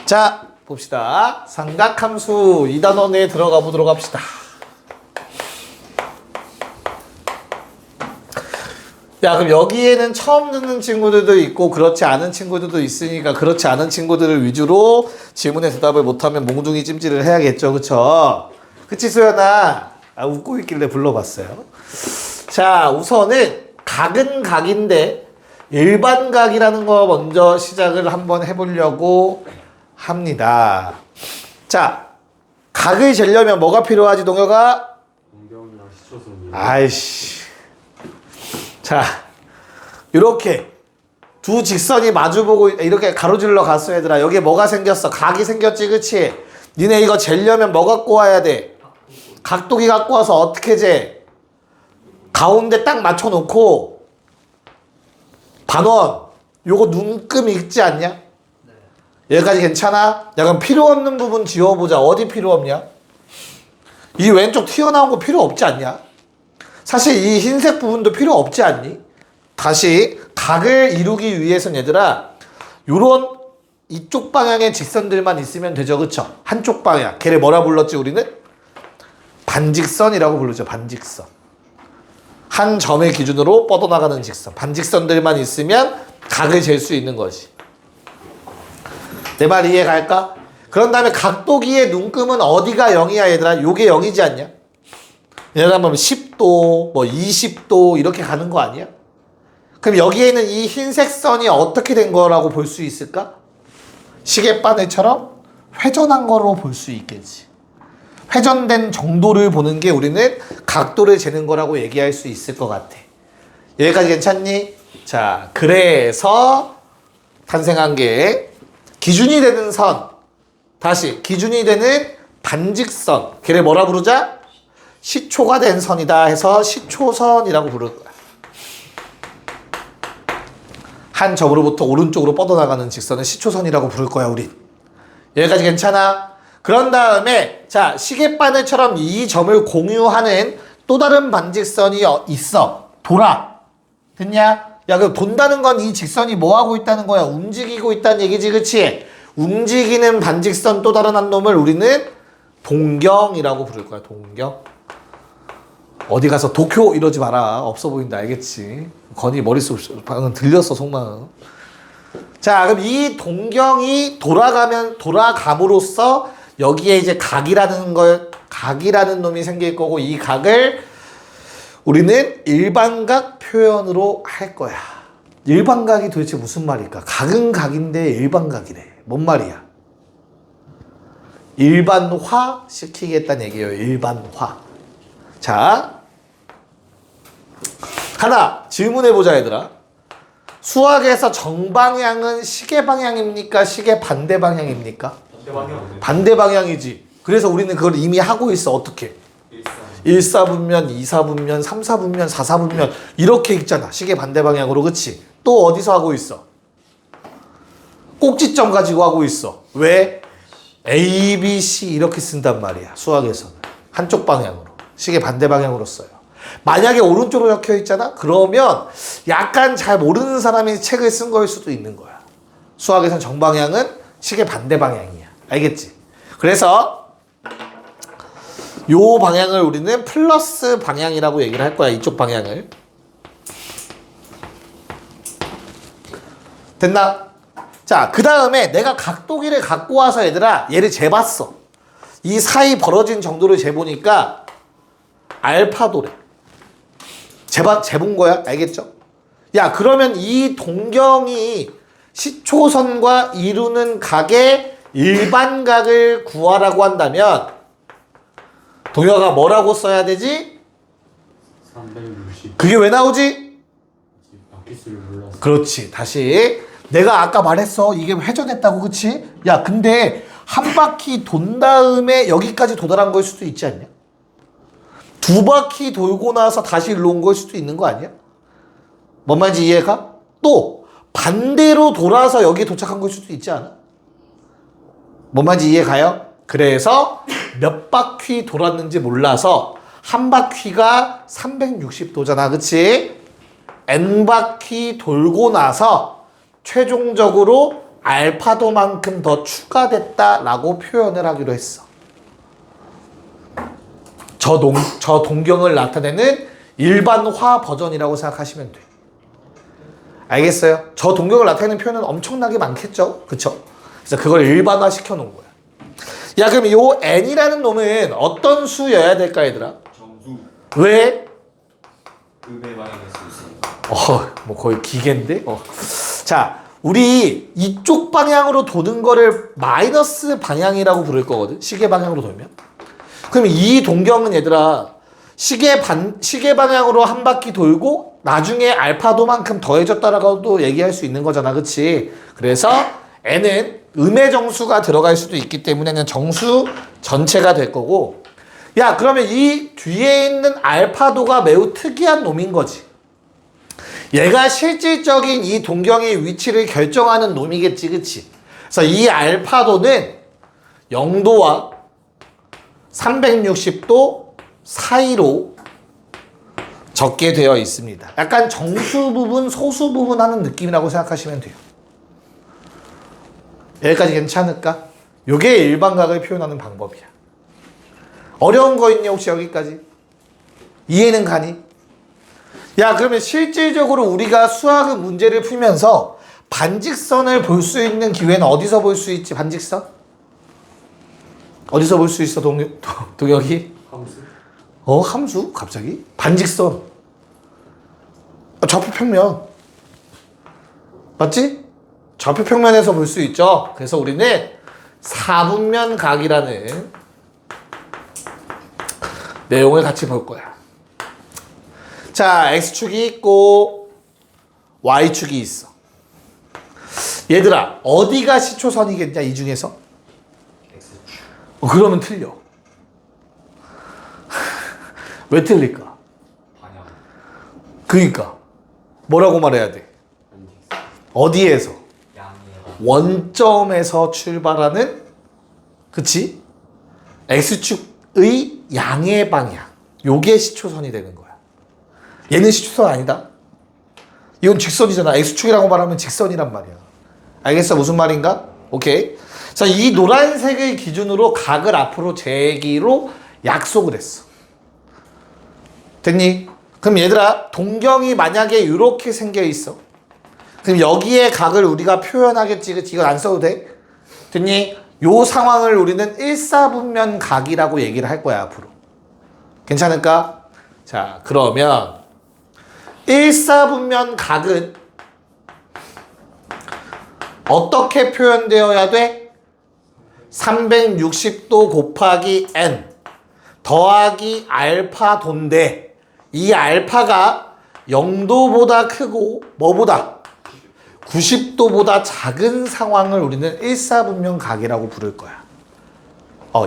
자, 봅시다. 삼각함수 2단원 내에 들어가 보도록 합시다. 야, 그럼 여기에는 처음 듣는 친구들도 있고 그렇지 않은 친구들도 있으니까 그렇지 않은 친구들을 위주로 질문에 대답을 못하면 몽둥이 찜질을 해야겠죠. 그쵸? 그치, 수연아? 아, 웃고 있길래 불러봤어요. 자, 우선은 각은 각인데 일반각이라는 거 먼저 시작을 한번 해보려고 합니다. 자, 각을 재려면 뭐가 필요하지, 동혁아? 동경이랑 시초선이. 아이씨. 자, 이렇게 두 직선이 마주보고 이렇게 가로질러 갔어, 얘들아. 여기에 뭐가 생겼어? 각이 생겼지, 그치? 니네 이거 재려면 뭐 갖고 와야 돼? 각도기 갖고 와서 어떻게 재? 가운데 딱 맞춰놓고 반원 요거 눈금 읽지 않냐? 여기까지 괜찮아? 약간 필요 없는 부분 지워보자. 어디 필요 없냐? 이 왼쪽 튀어나온 거 필요 없지 않냐? 사실 이 흰색 부분도 필요 없지 않니? 다시 각을 이루기 위해서는 얘들아 요런 이쪽 방향의 직선들만 있으면 되죠. 그쵸? 한쪽 방향. 걔를 뭐라 불렀지 우리는? 반직선이라고 부르죠. 반직선. 한 점의 기준으로 뻗어나가는 직선. 반직선들만 있으면 각을 잴 수 있는 거지. 내 말 이해 갈까? 그런 다음에 각도기의 눈금은 어디가 0이야 얘들아? 요게 0이지 않냐? 예를 들면 10도, 뭐 20도 이렇게 가는 거 아니야? 그럼 여기에는 이 흰색 선이 어떻게 된 거라고 볼 수 있을까? 시계바늘처럼 회전한 거로 볼 수 있겠지. 회전된 정도를 보는 게 우리는 각도를 재는 거라고 얘기할 수 있을 것 같아. 여기까지 괜찮니? 자, 그래서 탄생한 게 기준이 되는 선. 다시 기준이 되는 반직선. 걔를 뭐라 부르자? 시초가 된 선이다 해서 시초선이라고 부를 거야. 한 점으로부터 오른쪽으로 뻗어나가는 직선은 시초선이라고 부를 거야, 우린. 여기까지 괜찮아? 그런 다음에 자, 시계바늘처럼 이 점을 공유하는 또 다른 반직선이 있어. 돌아. 됐냐? 야, 그럼 돈다는 건 이 직선이 뭐 하고 있다는 거야? 움직이고 있다는 얘기지, 그치? 움직이는 반직선 또 다른 한 놈을 우리는 동경이라고 부를 거야, 동경. 어디 가서 도쿄 이러지 마라. 없어 보인다, 알겠지? 건이 머릿속 방금 들렸어, 속마음. 자, 그럼 이 동경이 돌아감으로써 여기에 이제 각이라는 놈이 생길 거고 이 각을 우리는 일반각 표현으로 할 거야. 일반각이 도대체 무슨 말일까? 각은 각인데 일반각이래. 뭔 말이야? 일반화 시키겠다는 얘기예요. 일반화. 자, 하나 질문해보자 얘들아. 수학에서 정방향은 시계 방향입니까? 시계 반대 방향입니까? 반대 방향이지. 그래서 우리는 그걸 이미 하고 있어. 어떻게? 1사분면, 2사분면, 3사분면, 4사분면 이렇게 읽잖아. 시계 반대 방향으로. 그치? 또 어디서 하고 있어? 꼭지점 가지고 하고 있어. 왜? A, B, C 이렇게 쓴단 말이야. 수학에서는. 한쪽 방향으로. 시계 반대 방향으로 써요. 만약에 오른쪽으로 적혀 있잖아? 그러면 약간 잘 모르는 사람이 책을 쓴 거일 수도 있는 거야. 수학에서는 정방향은 시계 반대 방향이야. 알겠지? 그래서 요 방향을 우리는 플러스 방향이라고 얘기를 할 거야. 이쪽 방향을. 됐나? 자, 그 다음에 내가 각도기를 갖고 와서 얘들아 얘를 재봤어. 이 사이 벌어진 정도를 재보니까 알파도래. 재본 거야. 알겠죠? 야, 그러면 이 동경이 시초선과 이루는 각의 일반각을 구하라고 한다면 동혁아 뭐라고 써야 되지? 360. 그게 왜 나오지? 바퀴수를 몰랐어. 그렇지. 다시 내가 아까 말했어. 이게 회전했다고. 그치? 야, 근데 한 바퀴 돈 다음에 여기까지 도달한 걸 수도 있지 않냐? 두 바퀴 돌고 나서 다시 일로 온 걸 수도 있는 거 아니야? 뭔 말인지 이해가? 또 반대로 돌아서 여기 도착한 걸 수도 있지 않아? 뭔 말인지 이해가요? 그래서 몇 바퀴 돌았는지 몰라서 한 바퀴가 360도잖아. 그치? N 바퀴 돌고 나서 최종적으로 알파도만큼 더 추가됐다라고 표현을 하기로 했어. 저 동경을 나타내는 일반화 버전이라고 생각하시면 돼. 알겠어요? 저 동경을 나타내는 표현은 엄청나게 많겠죠? 그쵸? 그래서 그걸 일반화 시켜놓은 거야. 야, 그럼 요 n이라는 놈은 어떤 수여야 될까, 얘들아? 정수. 왜? 음의 방향일 수 있으니까. 뭐 거의 기계인데? 자, 우리 이쪽 방향으로 도는 거를 마이너스 방향이라고 부를 거거든? 시계 방향으로 돌면? 그럼 이 동경은 얘들아, 시계 방향으로 한 바퀴 돌고 나중에 알파도만큼 더해졌다라고도 얘기할 수 있는 거잖아. 그치? 그래서 n은 음의 정수가 들어갈 수도 있기 때문에는 정수 전체가 될 거고, 야, 그러면 이 뒤에 있는 알파도가 매우 특이한 놈인 거지. 얘가 실질적인 이 동경의 위치를 결정하는 놈이겠지, 그치? 그래서 이 알파도는 0도와 360도 사이로 적게 되어 있습니다. 약간 정수 부분, 소수 부분 하는 느낌이라고 생각하시면 돼요. 여기까지 괜찮을까? 요게 일반각을 표현하는 방법이야. 어려운 거 있니 혹시 여기까지? 이해는 가니? 야, 그러면 실질적으로 우리가 수학 문제를 풀면서 반직선을 볼 수 있는 기회는 어디서 볼 수 있지? 반직선? 어디서 볼 수 있어, 동혁이? 함수? 함수? 갑자기? 반직선. 좌표평면. 맞지? 좌표평면에서 볼 수 있죠. 그래서 우리는 사분면 각이라는 내용을 같이 볼 거야. 자, X축이 있고 Y축이 있어. 얘들아, 어디가 시초선이겠냐, 이 중에서? X축. 그러면 틀려. 왜 틀릴까? 방향. 그니까 뭐라고 말해야 돼? 반직선. 어디에서? 양의 원점에서 출발하는, 그치? X축의 양의 방향, 요게 시초선이 되는 거야. 얘는 시초선 아니다. 이건 직선이잖아. X축이라고 말하면 직선이란 말이야. 알겠어? 무슨 말인가? 오케이. 자, 이 노란색을 기준으로 각을 앞으로 재기로 약속을 했어. 됐니? 그럼 얘들아, 동경이 만약에 이렇게 생겨 있어. 그럼 여기에 각을 우리가 표현하겠지. 그치? 이건 안 써도 돼? 됐니? 요 상황을 우리는 일사분면 각이라고 얘기를 할 거야, 앞으로. 괜찮을까? 자, 그러면 일사분면 각은 어떻게 표현되어야 돼? 360도 곱하기 n 더하기 알파도인데, 이 알파가 0도보다 크고 뭐보다? 90도보다 작은 상황을 우리는 일사분면 각이라고 부를 거야.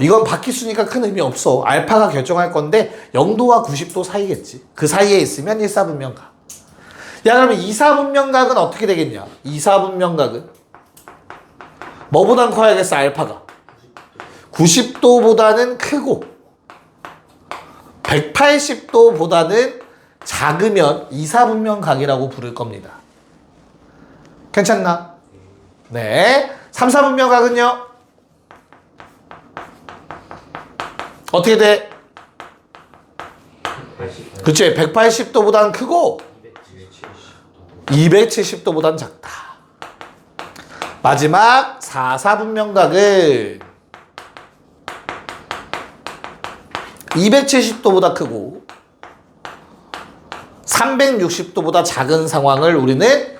이건 바퀴수니까 큰 의미 없어. 알파가 결정할 건데 0도와 90도 사이겠지. 그 사이에 있으면 일사분면 각. 야, 그러면 이사분면 각은 어떻게 되겠냐? 이사분면 각은 뭐보단 커야겠어, 알파가? 90도보다는 크고 180도보다는 작으면 이사분면 각이라고 부를 겁니다. 괜찮나? 네. 3사분면 각은요? 어떻게 돼? 그치? 180도보다는 크고 270도보다는 작다. 마지막 4사분면 각은 270도보다 크고 360도보다 작은 상황을 우리는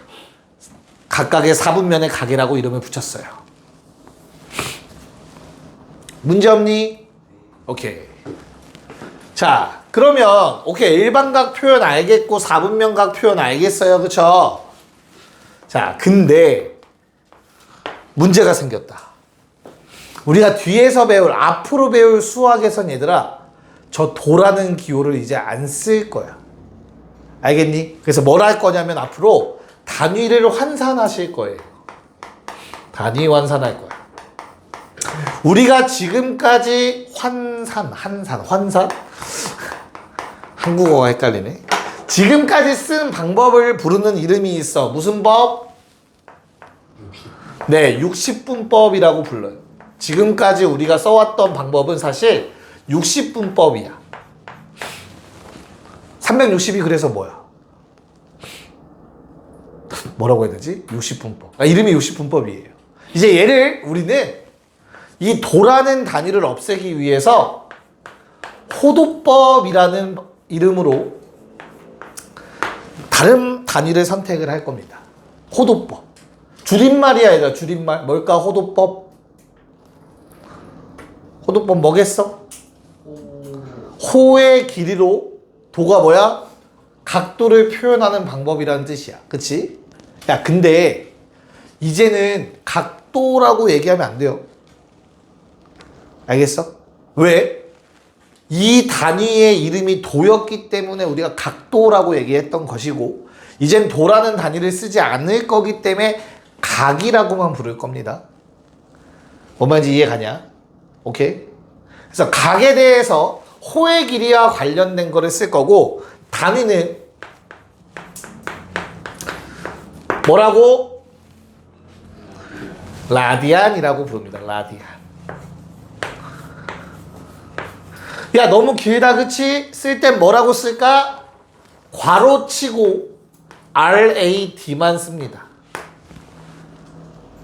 각각의 사분면의 각이라고 이름을 붙였어요. 문제 없니? 오케이. 자, 그러면 오케이, 일반각 표현 알겠고 사분면각 표현 알겠어요, 그쵸? 자, 근데 문제가 생겼다. 우리가 뒤에서 배울, 앞으로 배울 수학에선 얘들아, 저 도라는 기호를 이제 안 쓸 거야. 알겠니? 그래서 뭘 할 거냐면 앞으로 단위를 환산하실 거예요. 단위 환산할 거야. 우리가 지금까지 환산? 한국어가 헷갈리네. 지금까지 쓴 방법을 부르는 이름이 있어. 무슨 법? 네, 60분법이라고 불러요. 지금까지 우리가 써왔던 방법은 사실 60분법이야. 360이 그래서 뭐야? 뭐라고 해야 되지? 60분법. 아, 이름이 60분법이에요. 이제 얘를 우리는 이 도라는 단위를 없애기 위해서 호도법이라는 이름으로 다른 단위를 선택을 할 겁니다. 호도법. 줄임말이야, 얘들아. 줄임말. 뭘까? 호도법. 호도법 뭐겠어? 호의 길이로 도가 뭐야? 각도를 표현하는 방법이라는 뜻이야. 그치? 야, 근데 이제는 각도라고 얘기하면 안 돼요. 알겠어? 왜? 이 단위의 이름이 도였기 때문에 우리가 각도라고 얘기했던 것이고, 이젠 도라는 단위를 쓰지 않을 거기 때문에 각이라고만 부를 겁니다. 뭔 말인지 이해 가냐? 오케이? 그래서 각에 대해서 호의 길이와 관련된 거를 쓸 거고, 단위는 뭐라고? 라디안이라고 부릅니다. 라디안. 야, 너무 길다, 그치? 쓸 땐 뭐라고 쓸까? 괄호치고 RAD만 씁니다.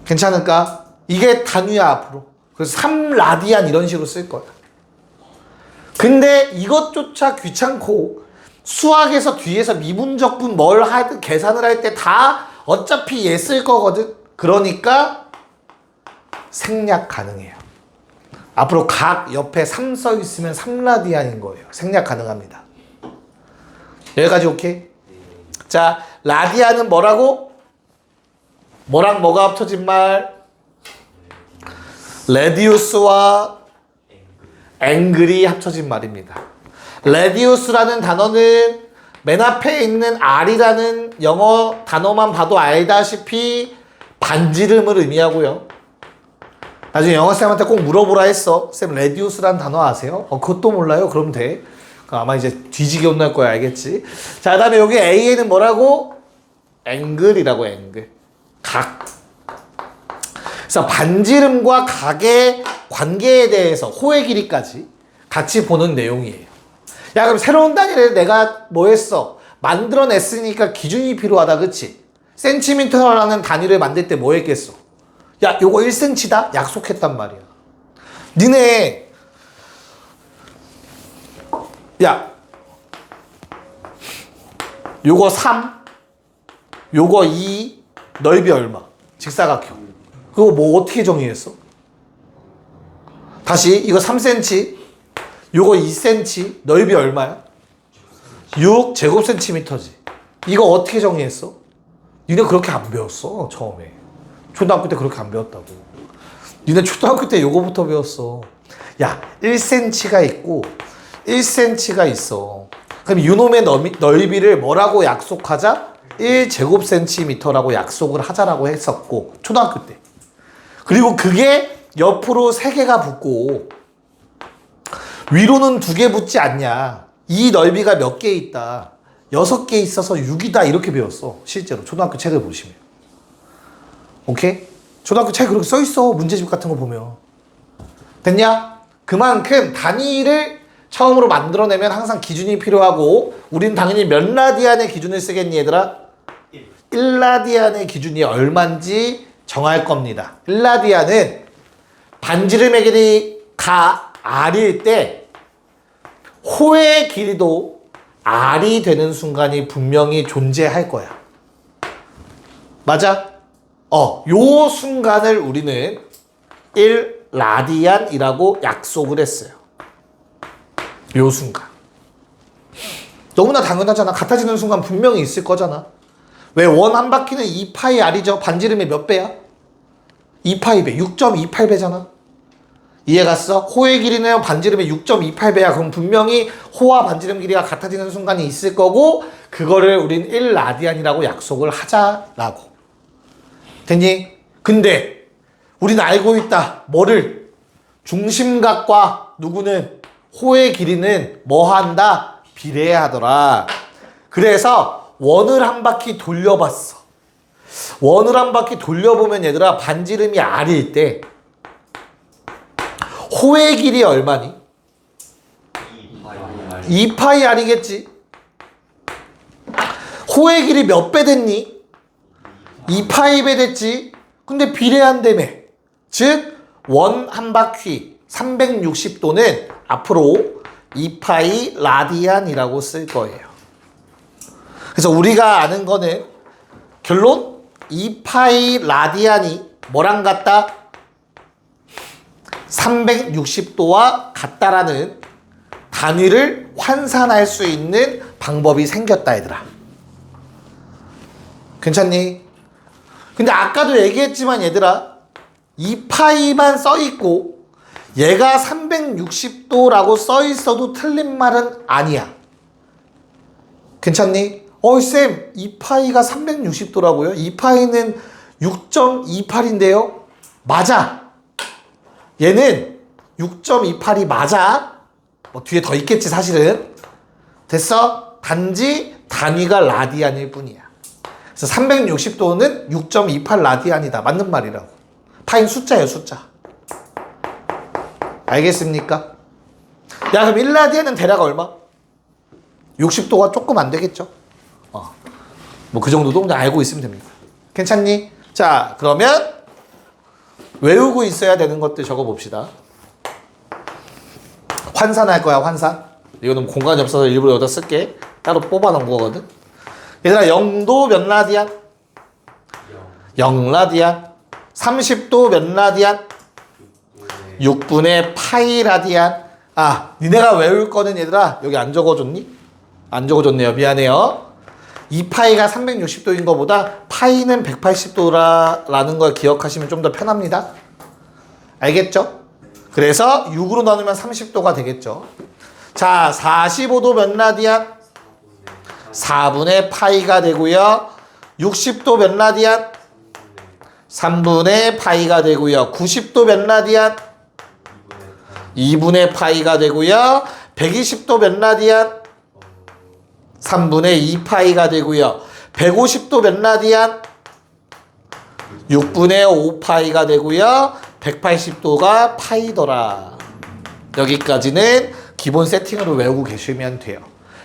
괜찮을까? 이게 단위야, 앞으로. 그래서 3라디안 이런 식으로 쓸 거야. 근데 이것조차 귀찮고 수학에서 뒤에서 미분적분 뭘 하든 계산을 할 때 다 어차피 얘 쓸 거거든. 그러니까 생략 가능해요. 앞으로 각 옆에 3 써 있으면 3라디안인 거예요. 생략 가능합니다. 여기까지 오케이? 자, 라디안은 뭐라고? 뭐랑 뭐가 합쳐진 말? 레디우스와 앵글이 합쳐진 말입니다. 레디우스라는 단어는 맨 앞에 있는 R이라는 영어 단어만 봐도 알다시피 반지름을 의미하고요. 나중에 영어쌤한테 꼭 물어보라 했어. 쌤, 레디우스라는 단어 아세요? 그것도 몰라요? 그럼 돼. 아마 이제 뒤지게 혼날 거야, 알겠지? 자, 그 다음에 여기 A에는 뭐라고? 앵글이라고, 앵글. 각. 그래서 반지름과 각의 관계에 대해서 호의 길이까지 같이 보는 내용이에요. 야, 그럼 새로운 단위를 내가 뭐 했어? 만들어냈으니까 기준이 필요하다, 그치? 센티미터라는 단위를 만들 때 뭐 했겠어? 야, 요거 1cm다? 약속했단 말이야. 니네, 야, 요거 3, 요거 2, 넓이 얼마? 직사각형. 그거 뭐 어떻게 정의했어? 다시, 이거 3cm, 요거 2cm, 넓이 얼마야? 6 제곱센티미터지. 이거 어떻게 정의했어? 니네 그렇게 안 배웠어, 처음에. 초등학교 때 그렇게 안 배웠다고. 니네 초등학교 때 요거부터 배웠어. 야, 1cm가 있고 1cm가 있어. 그럼 이놈의 넓이를 뭐라고 약속하자? 1제곱센티미터라고 약속을 하자라고 했었고, 초등학교 때. 그리고 그게 옆으로 3개가 붙고 위로는 2개 붙지 않냐. 이 넓이가 몇 개 있다. 6개 있어서 6이다. 이렇게 배웠어. 실제로 초등학교 책을 보시면. 오케이? 초등학교 책에 그렇게 써있어. 문제집 같은 거 보면. 됐냐? 그만큼 단위를 처음으로 만들어내면 항상 기준이 필요하고, 우린 당연히 몇 라디안의 기준을 쓰겠니, 얘들아? 1라디안의 기준이 얼만지 정할 겁니다. 1라디안은 반지름의 길이가 R일 때 호의 길이도 R이 되는 순간이 분명히 존재할 거야. 맞아? 요 순간을 우리는 1라디안이라고 약속을 했어요. 요 순간. 너무나 당연하잖아. 같아지는 순간 분명히 있을 거잖아. 왜? 원 한 바퀴는 2파이 R이죠. 반지름의 몇 배야? 2파이 배. 6.28배잖아. 이해갔어? 호의 길이는 반지름의 6.28배야. 그럼 분명히 호와 반지름 길이가 같아지는 순간이 있을 거고, 그거를 우린 1라디안이라고 약속을 하자라고. 됐니? 근데 우린 알고 있다. 뭐를? 중심각과 누구는? 호의 길이는 뭐 한다? 비례하더라. 그래서 원을 한 바퀴 돌려봤어. 원을 한 바퀴 돌려보면 얘들아 반지름이 R일 때 호의 길이 얼마니? 2파이 R이겠지. 호의 길이 몇 배 됐니? 2파이 배 됐지. 근데 비례한다며. 즉 원 한 바퀴 360도는 앞으로 2파이 라디안이라고 쓸 거예요. 그래서 우리가 아는 거는 결론 2파이 라디안이 뭐랑 같다? 360도와 같다라는 단위를 환산할 수 있는 방법이 생겼다 얘들아. 괜찮니? 근데 아까도 얘기했지만 얘들아 2파이만 써있고 얘가 360도라고 써있어도 틀린 말은 아니야. 괜찮니? 쌤 2파이가 360도라고요? 2파이는 6.28인데요? 맞아. 얘는 6.28이 맞아. 뭐 뒤에 더 있겠지 사실은. 됐어? 단지 단위가 라디안일 뿐이야. 그래서 360도는 6.28 라디안이다. 맞는 말이라고. 파인 숫자예요 숫자. 알겠습니까? 야 그럼 1라디안은 대략 얼마? 60도가 조금 안 되겠죠? 뭐 그 정도도 그냥 알고 있으면 됩니다. 괜찮니? 자 그러면 외우고 있어야 되는 것들 적어봅시다. 환산할 거야 환산. 이거는 공간이 없어서 일부러 여기다 쓸게. 따로 뽑아놓은 거거든. 얘들아 0도 몇 라디안? 0라디안. 30도 몇 라디안? 6분의 파이 라디안. 니네가 외울 거는 얘들아 여기 안 적어줬니? 안 적어줬네요. 미안해요. 2파이가 360도인 것보다 파이는 180도라는 걸 기억하시면 좀 더 편합니다. 알겠죠? 그래서 6으로 나누면 30도가 되겠죠. 자, 45도 몇 라디안? 4분의 파이가 되고요. 60도 몇 라디안? 3분의 파이가 되고요. 90도 몇 라디안? 2분의 파이가 되고요. 120도 몇 라디안? 3분의 2파이가 되고요. 150도 몇 라디안? 6분의 5파이가 되고요. 180도가 파이더라. 여기까지는 기본 세팅으로 외우고 계시면 돼요.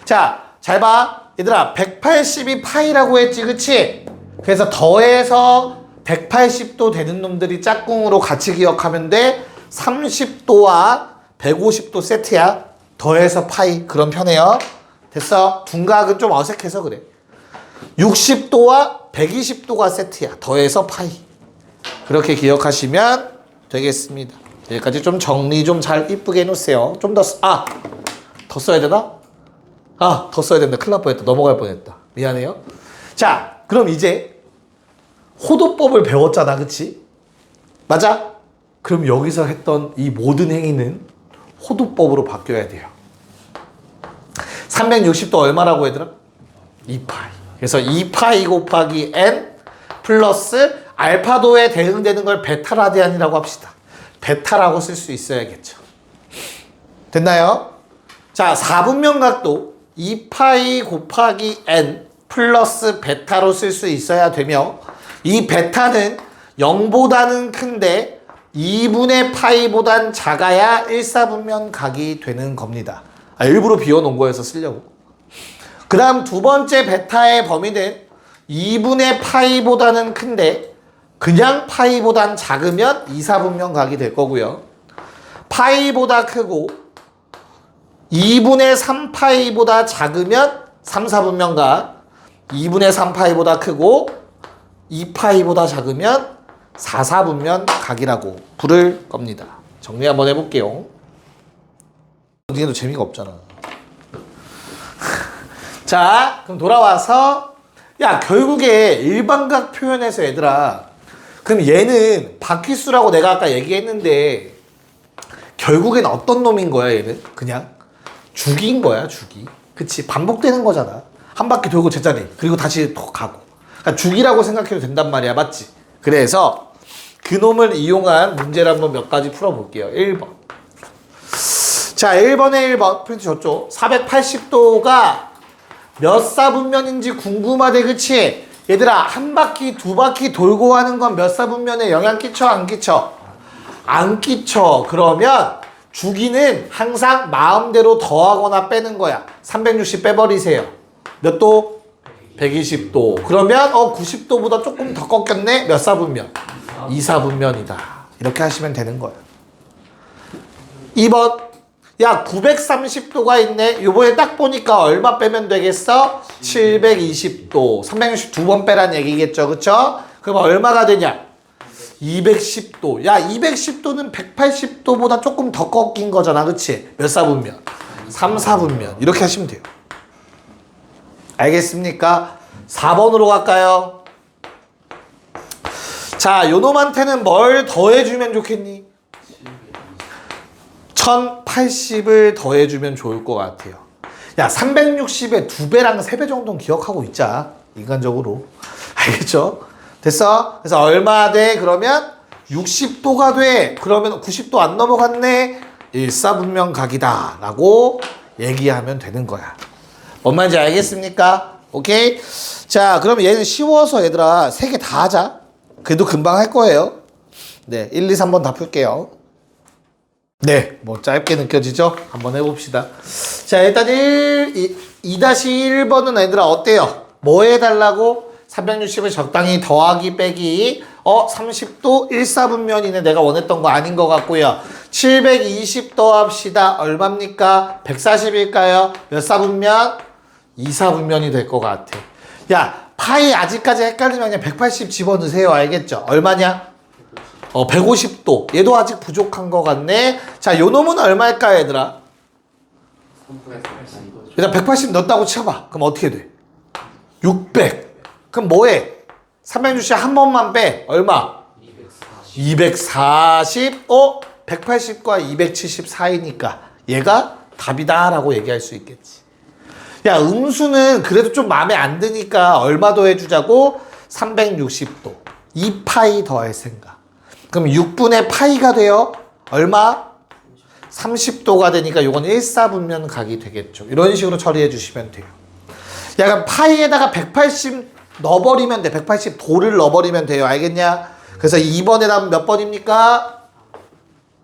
자, 잘 봐. 얘들아 180이 파이라고 했지 그치? 그래서 더해서 180도 되는 놈들이 짝꿍으로 같이 기억하면 돼. 30도와 150도 세트야. 더해서 파이. 그럼 편해요. 됐어? 둔각은 좀 어색해서 그래. 60도와 120도가 세트야. 더해서 파이. 그렇게 기억하시면 되겠습니다. 여기까지 좀 정리 좀 잘 이쁘게 해놓으세요. 좀 더 더 써야 되나? 더 써야 된다. 큰일 날 뻔했다. 넘어갈 뻔했다. 미안해요. 자, 그럼 이제 호도법을 배웠잖아. 그치? 맞아? 그럼 여기서 했던 이 모든 행위는 호도법으로 바뀌어야 돼요. 360도 얼마라고 얘들아? 2파이. 그래서 2파이 곱하기 n 플러스 알파도에 대응되는 걸 베타 라디안이라고 합시다. 베타라고 쓸 수 있어야겠죠. 됐나요? 자, 4분면각도 2파이 곱하기 n 플러스 베타로 쓸 수 있어야 되며 이 베타는 0보다는 큰데 2분의 파이보단 작아야 1사분면각이 되는 겁니다. 일부러 비워놓은 거여서 쓰려고. 그 다음 두 번째 베타의 범위는 2분의 파이보다는 큰데 그냥 파이보단 작으면 2사분면각이 될 거고요. 파이보다 크고 2분의 3파이보다 작으면 3사분면각, 2분의 3파이보다 크고 2파이보다 작으면 4사분면각이라고 부를 겁니다. 정리 한번 해볼게요. 니네도 재미가 없잖아. 자, 그럼 돌아와서 야 결국에 일반각 표현에서 얘들아 그럼 얘는 바퀴수라고 내가 아까 얘기했는데 결국엔 어떤 놈인 거야 얘는? 그냥 주기인 거야 주기. 그치? 반복되는 거잖아. 한 바퀴 돌고 제자리 그리고 다시 또 가고. 그러니까 주기라고 생각해도 된단 말이야. 맞지? 그래서 그 놈을 이용한 문제를 한번 몇 가지 풀어볼게요. 1번. 자, 1번에 1번 프린트 줬죠. 480도가 몇 사분면인지 궁금하대. 그치? 얘들아, 한 바퀴, 두 바퀴 돌고 하는 건 몇 사분면에 영향 끼쳐, 안 끼쳐? 안 끼쳐. 그러면 주기는 항상 마음대로 더하거나 빼는 거야. 360 빼버리세요. 몇 도? 120도. 그러면 90도보다 조금 더 꺾였네? 몇 사분면? 2사분면이다. 이렇게 하시면 되는 거야. 2번. 야, 930도가 있네. 요번에 딱 보니까 얼마 빼면 되겠어? 720도. 362번 빼란 얘기겠죠. 그쵸? 그럼 얼마가 되냐? 210도. 야, 210도는 180도보다 조금 더 꺾인 거잖아. 그치? 몇 사분면? 3사분면. 이렇게 하시면 돼요. 알겠습니까? 4번으로 갈까요? 자, 요놈한테는 뭘 더해주면 좋겠니? 1080을 더해주면 좋을 것 같아요. 야, 360에 2배랑 3배 정도는 기억하고 있자. 인간적으로. 알겠죠? 됐어? 그래서 얼마 돼? 그러면 60도가 돼. 그러면 90도 안 넘어갔네. 일사분명 각이다. 라고 얘기하면 되는 거야. 뭔 말인지 알겠습니까? 오케이? 자, 그러면 얘는 쉬워서 얘들아 3개 다 하자. 그래도 금방 할 거예요. 네, 1, 2, 3번 다 풀게요. 네, 뭐 짧게 느껴지죠? 한번 해봅시다. 자, 일단 2-1번은 얘들아 어때요? 뭐 해달라고? 360을 적당히 더하기 빼기 30도 1사분면이네. 내가 원했던 거 아닌 것 같고요. 720 더합시다. 얼마입니까? 140일까요? 몇 사분면? 2사분면이 될 것 같아. 야, 파이 아직까지 헷갈리면 그냥 180 집어넣으세요. 알겠죠? 얼마냐? 150도. 얘도 아직 부족한 것 같네. 자, 요 놈은 얼마일까, 얘들아? 일단 180 넣었다고 쳐봐. 그럼 어떻게 돼? 600. 그럼 뭐해? 360 한 번만 빼. 얼마? 240. 180과 270 사이니까 얘가 답이다 라고 얘기할 수 있겠지. 야, 음수는 그래도 좀 마음에 안 드니까 얼마 더 해주자고? 360도. 2파이 더할 생각. 그럼 6분의 파이가 돼요. 얼마? 30도가 되니까 요건 1사분면 각이 되겠죠. 이런 식으로 처리해 주시면 돼요. 야, 그럼 파이에다가 180 넣어버리면 돼. 180도를 넣어버리면 돼요. 알겠냐? 그래서 2번에 답은 몇 번입니까?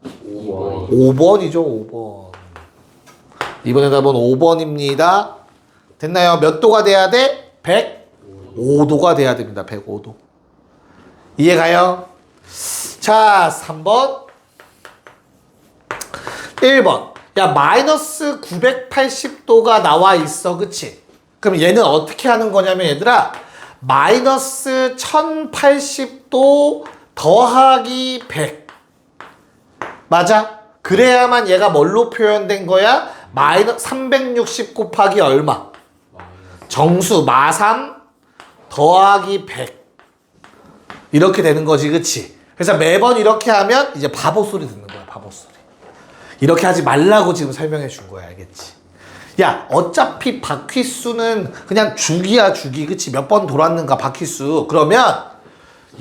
5번. 5번이죠. 5번. 이번에 답은 5번입니다. 됐나요? 몇 도가 돼야 돼? 105도가 돼야 됩니다. 105도. 이해가요? 자, 3번. 1번. 야, 마이너스 980도가 나와 있어. 그치? 그럼 얘는 어떻게 하는 거냐면 얘들아, 마이너스 1080도 더하기 100. 맞아? 그래야만 얘가 뭘로 표현된 거야? 마이너스 360 곱하기 얼마? 정수 마삼 더하기 100. 이렇게 되는 거지. 그치? 그래서 매번 이렇게 하면 이제 바보 소리 듣는 거야. 바보 소리. 이렇게 하지 말라고 지금 설명해 준 거야. 알겠지? 야, 어차피 바퀴수는 그냥 주기야, 주기. 그치? 몇 번 돌았는가, 바퀴수. 그러면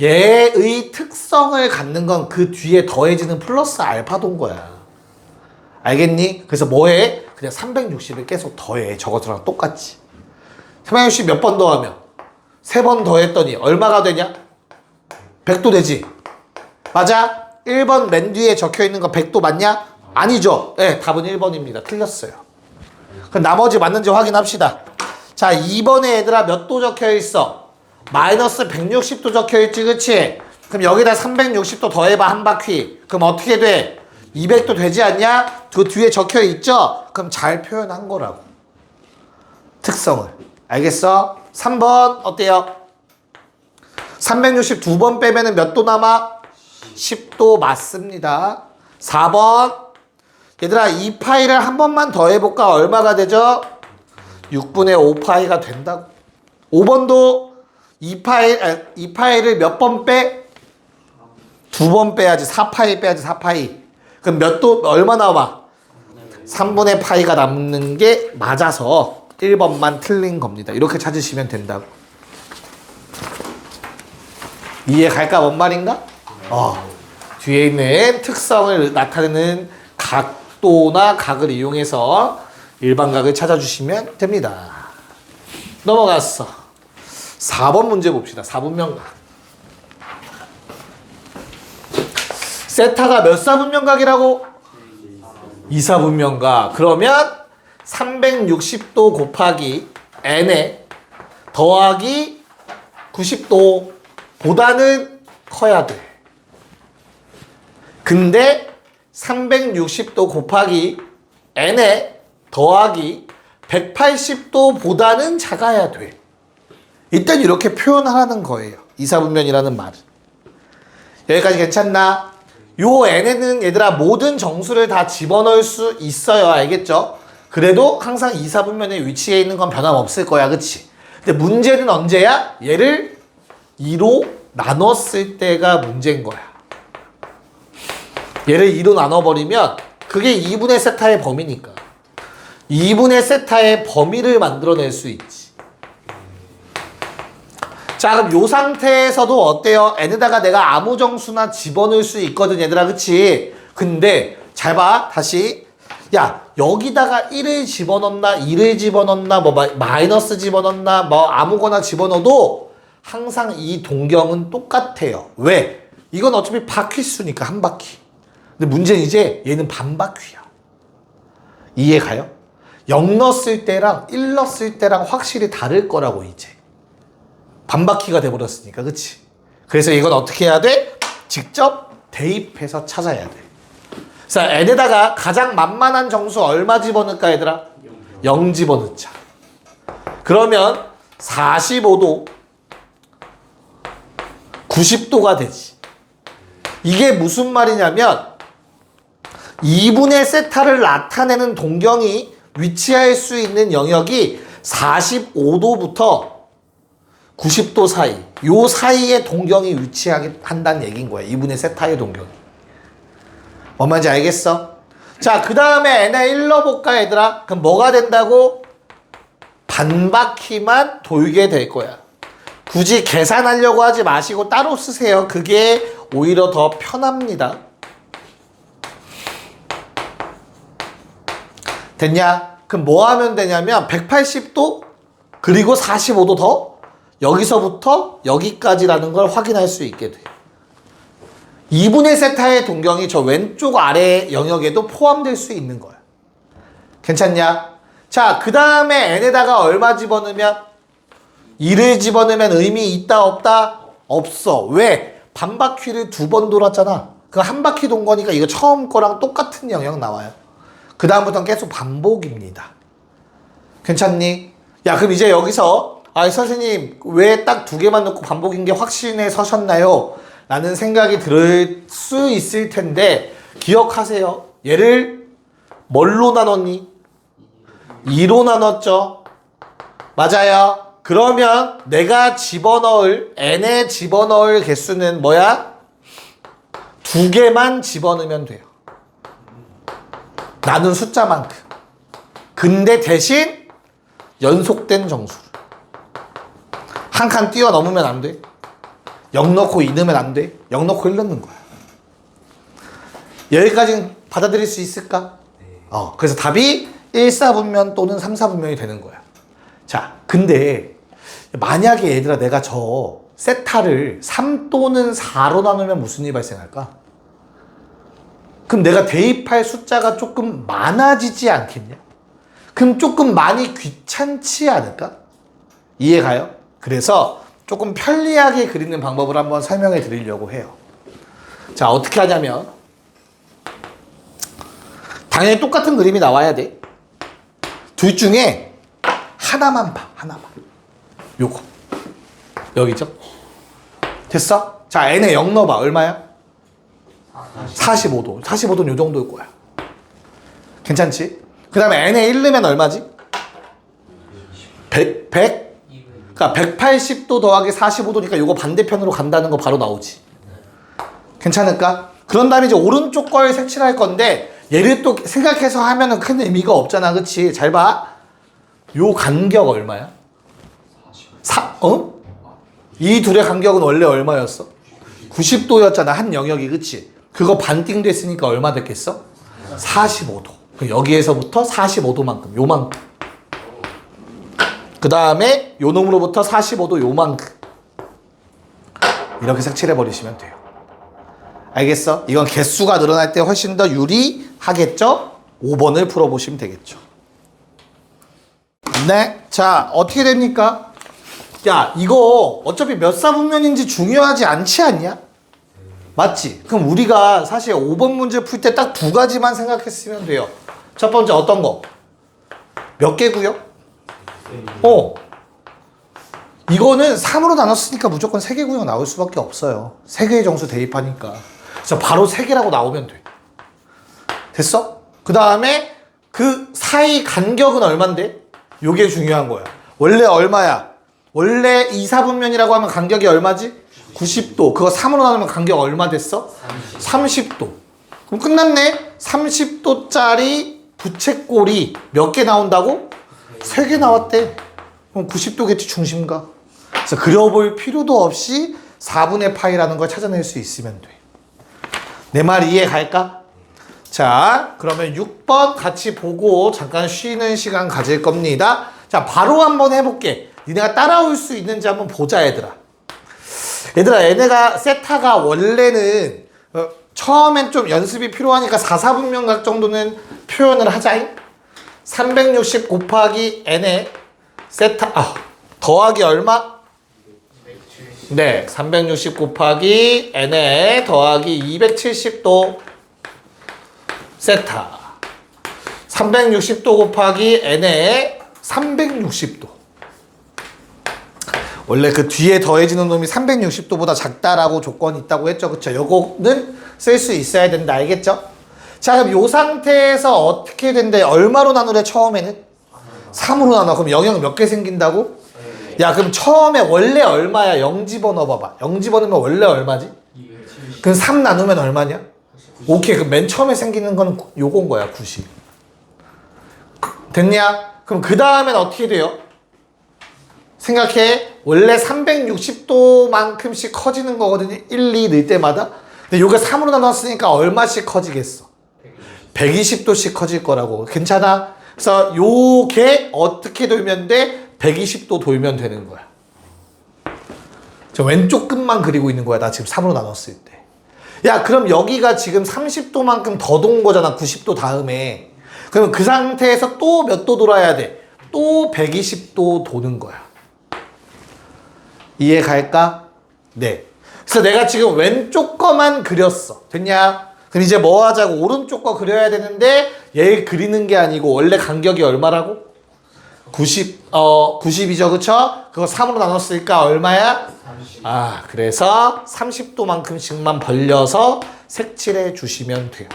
얘의 특성을 갖는 건 그 뒤에 더해지는 플러스 알파도인 거야. 알겠니? 그래서 뭐해? 그냥 360을 계속 더해. 저것이랑 똑같이. 360 몇 번 더하면? 3번 더했더니 얼마가 되냐? 100도 되지? 맞아? 1번 맨 뒤에 적혀 있는 거 100도 맞냐? 아니죠? 네, 답은 1번입니다. 틀렸어요. 그럼 나머지 맞는지 확인합시다. 자, 2번에 얘들아 몇 도 적혀 있어? 마이너스 160도 적혀 있지, 그치? 그럼 여기다 360도 더해봐, 한 바퀴. 그럼 어떻게 돼? 200도 되지 않냐? 그 뒤에 적혀 있죠? 그럼 잘 표현한 거라고. 특성을. 알겠어? 3번 어때요? 362번 빼면은 몇 도 남아? 10도 맞습니다. 4번. 얘들아, 이 파이를 한 번만 더 해볼까? 얼마가 되죠? 6분의 5파이가 된다고. 5번도 이 파이를 몇 번 빼? 2번 빼야지. 4파이 빼야지. 4파이. 그럼 몇 도, 얼마 나와? 3분의 파이가 남는 게 맞아서 1번만 틀린 겁니다. 이렇게 찾으시면 된다고. 이해 갈까? 뭔 말인가? 뒤에 있는 특성을 나타내는 각도나 각을 이용해서 일반각을 찾아주시면 됩니다. 넘어갔어. 4번 문제 봅시다. 4분면각. 세타가 몇 사분면각이라고? 2사분면각. 그러면 360도 곱하기 n에 더하기 90도 보다는 커야 돼. 근데 360도 곱하기 n에 더하기 180도 보다는 작아야 돼. 일단 이렇게 표현하라는 거예요. 이사분면이라는 말은. 여기까지 괜찮나? 요 n에는 얘들아 모든 정수를 다 집어넣을 수 있어요. 알겠죠? 그래도 항상 이사분면의 위치에 있는 건 변함없을 거야. 그치? 근데 문제는 언제야? 얘를 2로 나눴을 때가 문제인 거야. 얘를 2로 나눠버리면 그게 2분의 세타의 범위니까 2분의 세타의 범위를 만들어낼 수 있지. 자, 그럼 요 상태에서도 어때요? n에다가 내가 아무 정수나 집어넣을 수 있거든 얘들아. 그치? 근데 잘 봐. 다시. 야, 여기다가 1을 집어넣나 2를 집어넣나 뭐 마이너스 집어넣나 뭐 아무거나 집어넣어도 항상 이 동경은 똑같아요. 왜? 이건 어차피 바퀴수니까 한 바퀴. 근데 문제는 이제 얘는 반바퀴야. 이해 가요? 0 넣었을 때랑 1 넣었을 때랑 확실히 다를 거라고 이제. 반바퀴가 돼버렸으니까. 그치? 그래서 이건 어떻게 해야 돼? 직접 대입해서 찾아야 돼. 자, n에다가 가장 만만한 정수 얼마 집어넣을까 얘들아? 0 집어넣자. 그러면 45도 90도가 되지. 이게 무슨 말이냐면 2분의 세타를 나타내는 동경이 위치할 수 있는 영역이 45도부터 90도 사이, 요 사이에 동경이 위치하게 한다는 얘기인 거야. 2분의 세타의 동경이. 뭔 말인지 알겠어? 자, 그 다음에 n에 1 넣어볼까 얘들아? 그럼 뭐가 된다고? 반바퀴만 돌게 될 거야. 굳이 계산하려고 하지 마시고 따로 쓰세요. 그게 오히려 더 편합니다. 됐냐? 그럼 뭐 하면 되냐면 180도 그리고 45도 더 여기서부터 여기까지라는 걸 확인할 수 있게 돼. 2분의 세타의 동경이 저 왼쪽 아래 영역에도 포함될 수 있는 거야. 괜찮냐? 자, 그 다음에 n에다가 얼마 집어넣으면? 2를 집어넣으면 의미 있다 없다? 없어. 왜? 반바퀴를 2번 돌았잖아. 그 한 바퀴 돈 거니까 이거 처음 거랑 똑같은 영역 나와요. 그 다음부터는 계속 반복입니다. 괜찮니? 야, 그럼 이제 여기서 선생님 왜 딱 2개만 넣고 반복인 게 확신에 서셨나요? 라는 생각이 들 수 있을 텐데 기억하세요. 얘를 뭘로 나눴니? 2로 나눴죠. 맞아요. 그러면 내가 집어넣을 n에 집어넣을 개수는 뭐야? 2개만 집어넣으면 돼요. 나눈 숫자만큼. 근데 대신 연속된 정수를 한 칸 뛰어넘으면 안 돼. 0 넣고 2 넣으면 안 돼. 0 넣고 1 넣는 거야. 여기까지는 받아들일 수 있을까? 그래서 답이 1사분면 또는 3사분면이 되는 거야. 자, 근데 만약에 얘들아 내가 저 세타를 3 또는 4로 나누면 무슨 일이 발생할까? 그럼 내가 대입할 숫자가 조금 많아지지 않겠냐? 그럼 조금 많이 귀찮지 않을까? 이해가요? 그래서 조금 편리하게 그리는 방법을 한번 설명해 드리려고 해요. 자, 어떻게 하냐면 당연히 똑같은 그림이 나와야 돼. 둘 중에 하나만 봐. 하나만. 요거. 여기죠? 됐어? 자, n에 0 넣어봐. 얼마야? 45도. 45도는 요 정도일 거야. 괜찮지? 그 다음에 n에 1 넣으면 얼마지? 100? 그러니까 180도 더하기 45도니까 요거 반대편으로 간다는 거 바로 나오지. 괜찮을까? 그런 다음에 이제 오른쪽 걸 색칠할 건데 얘를 또 생각해서 하면은 큰 의미가 없잖아. 그치? 잘 봐. 요 간격 얼마야? 이 둘의 간격은 원래 얼마였어? 90도였잖아. 한 영역이. 그치? 그거 반띵 됐으니까 얼마 됐겠어? 45도. 여기에서부터 45도만큼. 요만큼. 그 다음에 요 놈으로부터 45도 요만큼. 이렇게 색칠해 버리시면 돼요. 알겠어? 이건 개수가 늘어날 때 훨씬 더 유리하겠죠? 5번을 풀어보시면 되겠죠. 네. 자, 어떻게 됩니까? 야, 이거 어차피 몇 사분면인지 중요하지 않지 않냐? 맞지? 그럼 우리가 사실 5번 문제 풀 때 딱 두 가지만 생각했으면 돼요. 첫 번째 어떤 거? 몇 개고요? 이거는 3으로 나눴으니까 무조건 3개 구역 나올 수밖에 없어요. 3개의 정수 대입하니까. 그래서 바로 3개라고 나오면 돼. 됐어? 그 다음에 그 사이 간격은 얼만데? 요게 중요한 거야. 원래 얼마야? 원래 2, 4분면이라고 하면 간격이 얼마지? 90도. 그거 3으로 나누면 간격 얼마 됐어? 30도. 그럼 끝났네? 30도짜리 부채꼴이 몇 개 나온다고? 3개 나왔대. 그럼 90도겠지, 중심가. 그래서 그려볼 필요도 없이 4분의 파이라는 걸 찾아낼 수 있으면 돼. 내 말 이해 갈까? 자, 그러면 6번 같이 보고 잠깐 쉬는 시간 가질 겁니다. 자, 바로 한번 해볼게. 니네가 따라올 수 있는지 한번 보자, 얘들아. 얘들아, 얘네가 세타가 원래는 처음엔 좀 연습이 필요하니까 4, 4분면각 정도는 표현을 하자잉. 360 곱하기 n에 세타 더하기 얼마? 네, 360 곱하기 n에 더하기 270도 세타. 360도 곱하기 n에 360도. 원래 그 뒤에 더해지는 놈이 360도보다 작다라고 조건이 있다고 했죠. 그쵸? 요거는 쓸 수 있어야 된다. 알겠죠? 자, 그럼 요 상태에서 어떻게 된대? 얼마로 나누래, 처음에는? 3으로 나눠. 그럼 영역 몇 개 생긴다고? 야, 그럼 처음에 원래 얼마야? 0 집어넣어봐봐. 0 집어넣으면 원래 얼마지? 그럼 3 나누면 얼마냐? 오케이. 그럼 맨 처음에 생기는 건 요건 거야, 90. 됐냐? 그럼 그 다음엔 어떻게 돼요? 생각해. 원래 360도만큼씩 커지는 거거든요. 1, 2 넣을 때마다. 근데 요게 3으로 나눴으니까 얼마씩 커지겠어? 120도씩 커질 거라고. 괜찮아? 그래서 요게 어떻게 돌면 돼? 120도 돌면 되는 거야. 저 왼쪽 끝만 그리고 있는 거야. 나 지금 3으로 나눴을 때. 야, 그럼 여기가 지금 30도만큼 더 돈 거잖아. 90도 다음에. 그러면 그 상태에서 또 몇 도 돌아야 돼? 또 120도 도는 거야. 이해 갈까? 네. 그래서 내가 지금 왼쪽 거만 그렸어. 됐냐? 그럼 이제 뭐 하자고? 오른쪽 거 그려야 되는데 얘 그리는 게 아니고 원래 간격이 얼마라고? 90이죠. 그쵸? 그거 3으로 나눴으니까 얼마야? 30. 그래서 30도만큼씩만 벌려서 색칠해 주시면 돼요.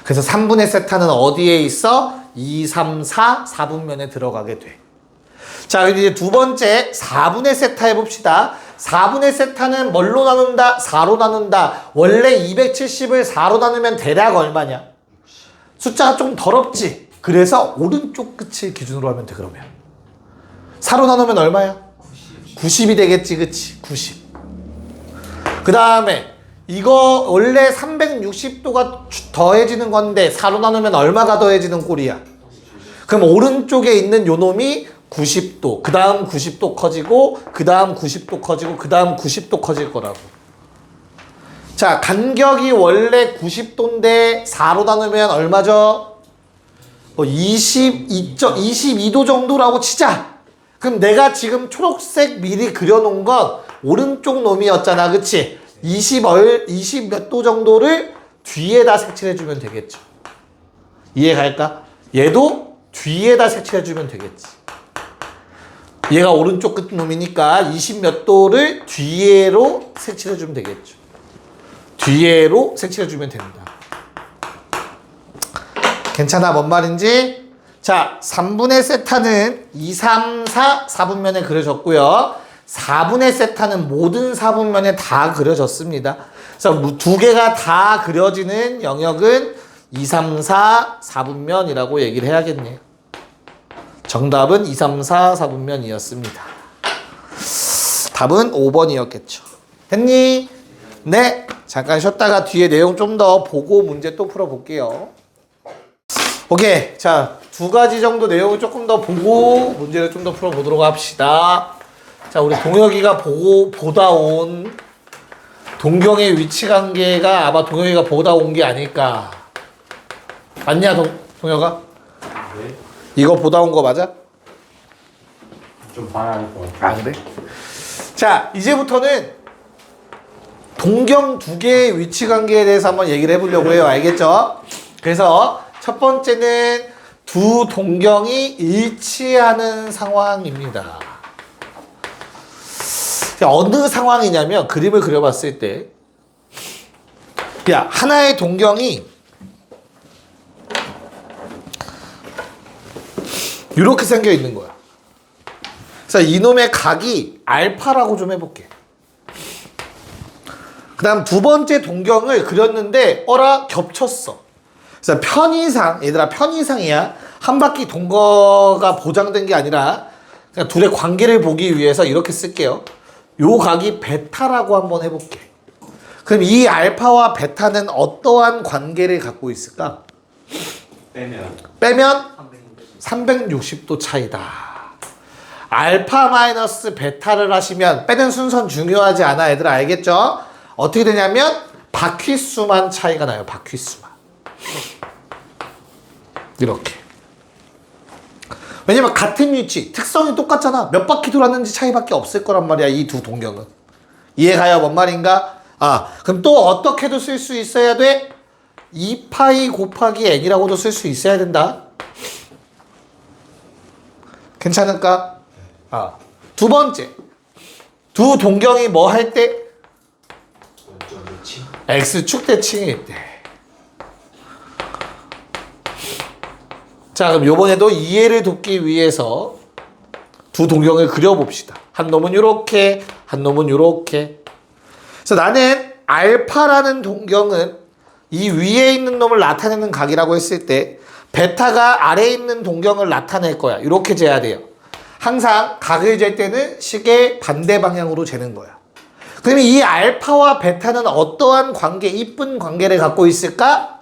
그래서 3분의 세타는 어디에 있어? 2, 3, 4, 4분면에 들어가게 돼. 자, 이제 두 번째 4분의 세타 해봅시다. 4분의 세타는 뭘로 나눈다? 4로 나눈다. 원래 270을 4로 나누면 대략 얼마냐? 숫자가 좀 더럽지? 그래서 오른쪽 끝을 기준으로 하면 돼, 그러면. 4로 나누면 얼마야? 90이 되겠지, 그치? 90. 그 다음에 이거 원래 360도가 더해지는 건데 4로 나누면 얼마가 더해지는 꼴이야? 그럼 오른쪽에 있는 요 놈이 90도, 그 다음 90도 커지고, 그 다음 90도 커지고, 그 다음 90도 커질 거라고. 자, 간격이 원래 90도인데 4로 나누면 얼마죠? 22도 정도라고 치자. 그럼 내가 지금 초록색 미리 그려놓은 건 오른쪽 놈이었잖아, 그치? 20 몇 도 정도를 뒤에다 색칠해주면 되겠죠. 이해 갈까? 얘도 뒤에다 색칠해주면 되겠지. 얘가 오른쪽 끝 놈이니까 20 몇 도를 뒤에로 색칠해주면 되겠죠. 뒤에로 색칠해주면 된다. 괜찮아? 뭔 말인지? 자, 3분의 세타는 2, 3, 4, 4분면에 그려졌고요. 4분의 세타는 모든 4분면에 다 그려졌습니다. 그래서 두 개가 다 그려지는 영역은 2, 3, 4, 4분면이라고 얘기를 해야겠네요. 정답은 2, 3, 4, 4분면이었습니다. 답은 5번이었겠죠. 됐니? 네. 잠깐 쉬었다가 뒤에 내용 좀 더 보고 문제 또 풀어볼게요. 오케이. 자, 두 가지 정도 내용을 조금 더 보고 문제를 좀 더 풀어보도록 합시다. 자, 우리 동혁이가 보다 온 동경의 위치 관계가 아마 동혁이가 보다 온 게 아닐까. 맞냐, 동혁아? 네. 이거 보다 온 거 맞아? 좀 봐야 할 것 같아요. 아, 그래? 자, 이제부터는 동경 두 개의 위치 관계에 대해서 한번 얘기를 해보려고 해요. 알겠죠? 그래서 첫 번째는 두 동경이 일치하는 상황입니다. 자, 어느 상황이냐면 그림을 그려봤을 때, 야, 하나의 동경이 이렇게 생겨 있는 거야. 그래서 이놈의 각이 알파라고 좀 해볼게. 그 다음 두 번째 동경을 그렸는데 어라 겹쳤어. 그래서 편의상, 얘들아 편의상이야. 한 바퀴 동거가 보장된 게 아니라 그냥 둘의 관계를 보기 위해서 이렇게 쓸게요. 요 각이 베타라고 한번 해볼게. 그럼 이 알파와 베타는 어떠한 관계를 갖고 있을까? 빼면 360도 차이다. 알파 마이너스 베타를 하시면 빼는 순서는 중요하지 않아. 얘들아 알겠죠? 어떻게 되냐면 바퀴수만 차이가 나요. 바퀴수만. 이렇게. 왜냐면 같은 위치, 특성이 똑같잖아. 몇 바퀴 돌았는지 차이밖에 없을 거란 말이야. 이 두 동경은. 이해가요? 뭔 말인가? 아, 그럼 또 어떻게도 쓸 수 있어야 돼? 2파이 곱하기 n이라고도 쓸 수 있어야 된다. 괜찮을까? 아, 두 번째. 두 동경이 뭐 할 때? X축 대칭일 때. 자, 그럼 요번에도 이해를 돕기 위해서 두 동경을 그려봅시다. 한 놈은 요렇게, 한 놈은 요렇게. 그래서 나는 알파라는 동경은 이 위에 있는 놈을 나타내는 각이라고 했을 때 베타가 아래에 있는 동경을 나타낼 거야. 이렇게 재야 돼요. 항상 각을 잴 때는 식의 반대 방향으로 재는 거야. 그러면 이 알파와 베타는 어떠한 관계, 이쁜 관계를 갖고 있을까?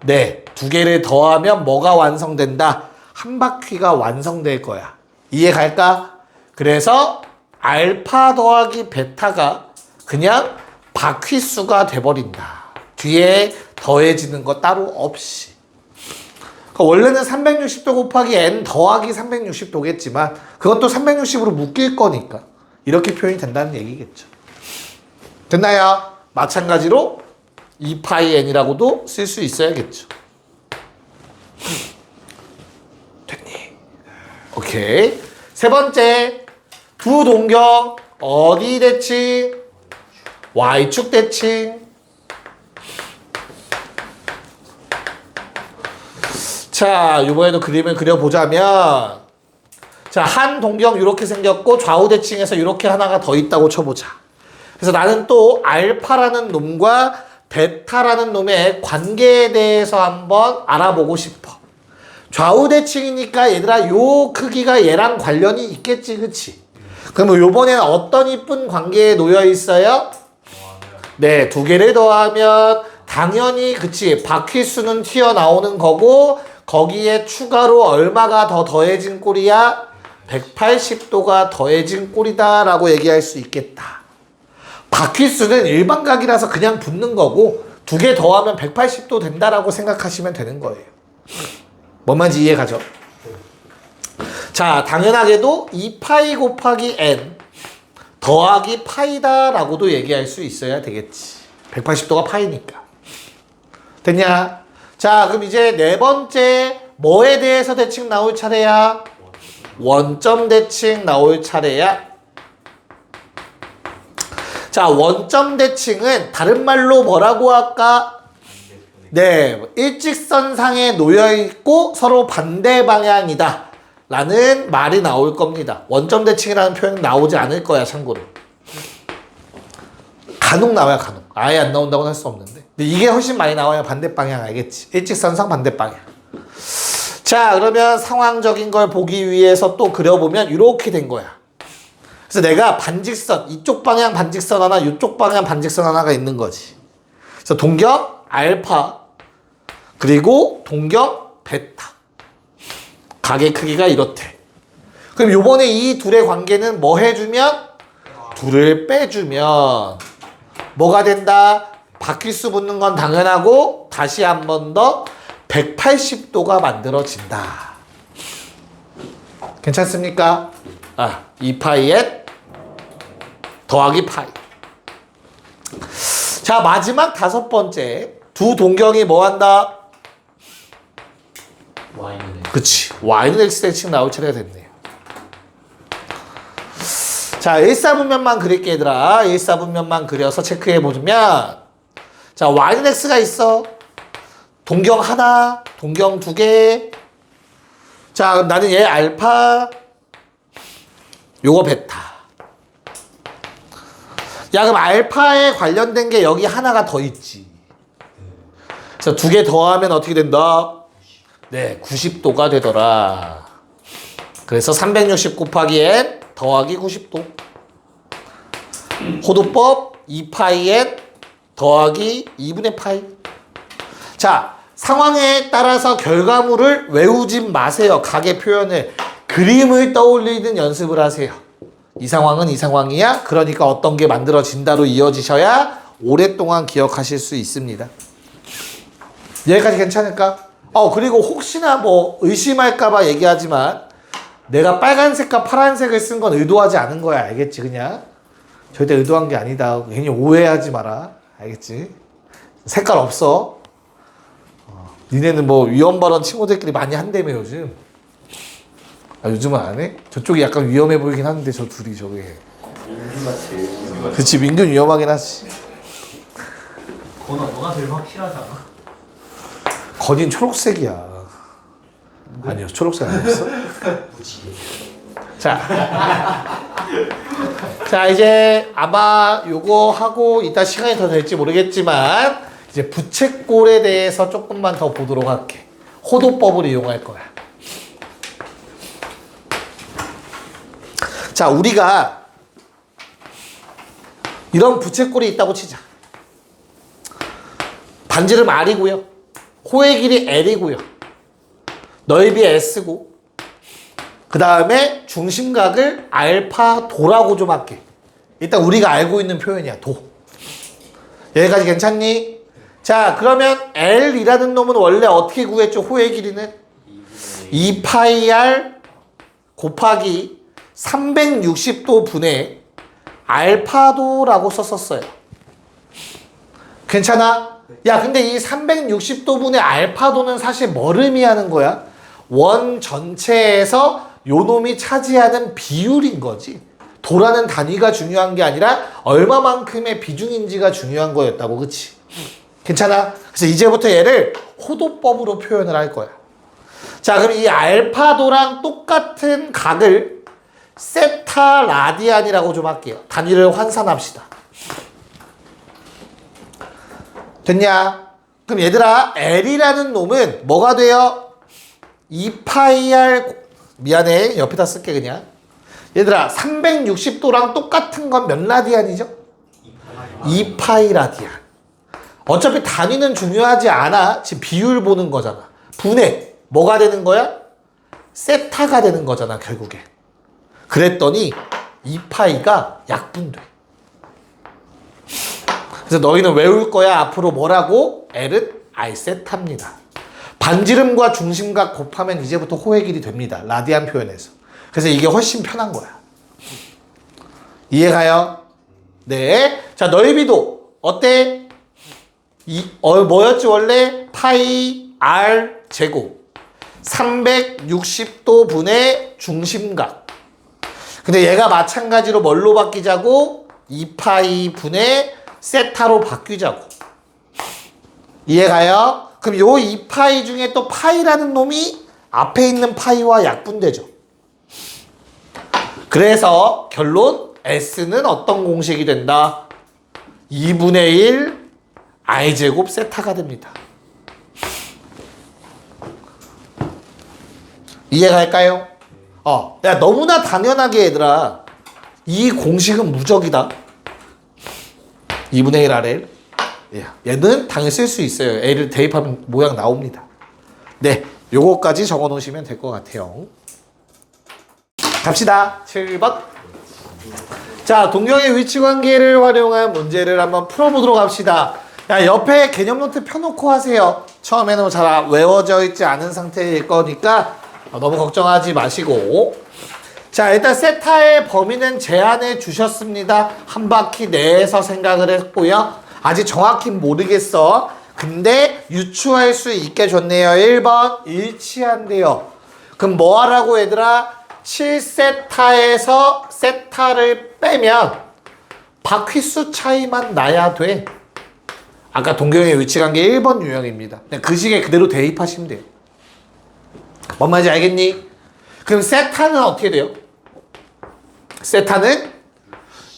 네, 두 개를 더하면 뭐가 완성된다? 한 바퀴가 완성될 거야. 이해 갈까? 그래서 알파 더하기 베타가 그냥 바퀴수가 돼버린다. 뒤에 더해지는 거 따로 없이. 그러니까 원래는 360도 곱하기 n 더하기 360도겠지만 그것도 360으로 묶일 거니까 이렇게 표현이 된다는 얘기겠죠. 됐나요? 마찬가지로 2파이 n이라고도 쓸 수 있어야겠죠. 됐니? 오케이. 세 번째, 두 동경 어디 대칭? y축 대칭. 자, 이번에도 그림을 그려보자면, 자, 한 동경 이렇게 생겼고 좌우 대칭에서 이렇게 하나가 더 있다고 쳐보자. 그래서 나는 또 알파라는 놈과 베타라는 놈의 관계에 대해서 한번 알아보고 싶어. 좌우 대칭이니까 얘들아 요 크기가 얘랑 관련이 있겠지, 그치? 그러면 요번에는 어떤 이쁜 관계에 놓여 있어요? 네, 두 개를 더하면 당연히 그치, 바퀴수는 튀어나오는 거고 거기에 추가로 얼마가 더 더해진 꼴이야? 180도가 더해진 꼴이다 라고 얘기할 수 있겠다. 바퀴수는 일반각이라서 그냥 붙는 거고 두 개 더하면 180도 된다라고 생각하시면 되는 거예요. 뭔 말인지 이해가죠? 자, 당연하게도 2파이 곱하기 n 더하기 파이다 라고도 얘기할 수 있어야 되겠지. 180도가 파이니까. 됐냐? 자, 그럼 이제 네 번째 뭐에 대해서 대칭 나올 차례야? 원점 대칭 나올 차례야. 자, 원점 대칭은 다른 말로 뭐라고 할까? 네, 일직선상에 놓여있고 서로 반대 방향이다 라는 말이 나올 겁니다. 원점 대칭이라는 표현은 나오지 않을 거야, 참고로. 간혹 나와요, 간혹. 아예 안 나온다고는 할 수 없는데. 근데 이게 훨씬 많이 나와요, 반대 방향 알겠지? 일직선상 반대 방향. 자, 그러면 상황적인 걸 보기 위해서 또 그려보면 이렇게 된 거야. 그래서 내가 반직선, 이쪽 방향 반직선 하나, 이쪽 방향 반직선 하나가 있는 거지. 그래서 동경 알파, 그리고 동경 베타. 각의 크기가 이렇대. 그럼 요번에 이 둘의 관계는 뭐 해주면? 둘을 빼주면 뭐가 된다? 바퀴수 붙는 건 당연하고 다시 한 번 더 180도가 만들어진다. 괜찮습니까? 2파이에 더하기 파이. 자, 마지막 다섯 번째. 두 동경이 뭐 한다? Y는 그치. Y는 X 대칭 나올 차례가 됐네요. 자, 일사분면만 그릴게, 얘들아. 일사분면만 그려서 체크해보면, 자, Y는 X가 있어. 동경 하나, 동경 두 개. 자, 그럼 나는 얘 알파, 요거 베타. 야, 그럼 알파에 관련된 게 여기 하나가 더 있지. 그래서 두 개 더하면 어떻게 된다? 네, 90도가 되더라. 그래서 360 곱하기 n 더하기 90도. 호도법 2파이 n 더하기 2분의 파이. 자, 상황에 따라서 결과물을 외우지 마세요. 각의 표현을. 그림을 떠올리는 연습을 하세요. 이 상황은 이 상황이야. 그러니까 어떤 게 만들어진다로 이어지셔야 오랫동안 기억하실 수 있습니다. 여기까지 괜찮을까? 그리고 혹시나 뭐 의심할까봐 얘기하지만 내가 빨간색과 파란색을 쓴 건 의도하지 않은 거야. 알겠지? 그냥 절대 의도한 게 아니다. 괜히 오해하지 마라. 알겠지? 색깔 없어. 니네는 뭐 위험 발언 친구들끼리 많이 한다며 요즘. 요즘은 안 해? 저쪽이 약간 위험해 보이긴 하는데 저 둘이 저게. 민규가 제일 그치, 민균 위험하긴 하지. 건아 너가 제일 확실하잖아. 건인 초록색이야. 아니요, 초록색 아니었어? 자, 이제 아마 요거 하고 이따 시간이 더 될지 모르겠지만 이제 부채꼴에 대해서 조금만 더 보도록 할게. 호도법을 이용할 거야. 자, 우리가 이런 부채꼴이 있다고 치자. 반지름 R이고요. 호의 길이 L이고요. 넓이 S고, 그 다음에 중심각을 알파 도라고 좀 할게. 일단 우리가 알고 있는 표현이야, 도. 여기까지 괜찮니? 자, 그러면 L이라는 놈은 원래 어떻게 구했죠? 호의 길이는? 2파이 R 곱하기 360도 분의 알파도라고 썼었어요. 괜찮아? 야, 근데 이 360도 분의 알파도는 사실 뭐를 의미하는 거야? 원 전체에서 요 놈이 차지하는 비율인 거지. 도라는 단위가 중요한 게 아니라 얼마만큼의 비중인지가 중요한 거였다고. 그치? 괜찮아? 그래서 이제부터 얘를 호도법으로 표현을 할 거야. 자, 그럼 이 알파도랑 똑같은 각을 세타 라디안이라고 좀 할게요. 단위를 환산합시다. 됐냐? 그럼 얘들아, L이라는 놈은 뭐가 돼요? 2파이 R, 미안해, 옆에다 쓸게 그냥. 얘들아, 360도랑 똑같은 건 몇 라디안이죠? 2파이 라디안. 어차피 단위는 중요하지 않아. 지금 비율 보는 거잖아. 분의 뭐가 되는 거야? 세타가 되는 거잖아, 결국에. 그랬더니 2파이가 약분돼. 그래서 너희는 외울 거야. 앞으로 뭐라고? L은 R세타입니다. 반지름과 중심각 곱하면 이제부터 호의 길이 됩니다. 라디안 표현에서. 그래서 이게 훨씬 편한 거야. 이해가요? 네. 자, 넓이도 어때? 뭐였지 원래? 파이 R 제곱 360도 분의 중심각. 근데 얘가 마찬가지로 뭘로 바뀌자고? 2파이 분의 세타로 바뀌자고. 이해가요? 그럼 요 2파이 중에 또 파이라는 놈이 앞에 있는 파이와 약분되죠. 그래서 결론 S는 어떤 공식이 된다? 2분의 1 R제곱 세타가 됩니다. 이해갈까요? 야, 너무나 당연하게 얘들아, 이 공식은 무적이다. 2분의 1 RL. 얘는 당연히 쓸 수 있어요. L을 대입하면 모양 나옵니다. 네, 요거까지 적어 놓으시면 될 것 같아요. 갑시다. 7번. 자, 동경의 위치관계를 활용한 문제를 한번 풀어보도록 합시다. 야, 옆에 개념 노트 펴놓고 하세요. 처음에는 잘 외워져 있지 않은 상태일 거니까 너무 걱정하지 마시고. 자, 일단 세타의 범위는 제한해 주셨습니다. 한 바퀴 내에서 생각을 했고요. 아직 정확히 모르겠어. 근데 유추할 수 있게 줬네요. 1번 일치한대요. 그럼 뭐 하라고 얘들아? 7세타에서 세타를 빼면 바퀴수 차이만 나야 돼. 아까 동경의 위치관계 1번 유형입니다. 그 시기에 그대로 대입하시면 돼요. 뭔 말인지 알겠니? 그럼 세타는 어떻게 돼요? 세타는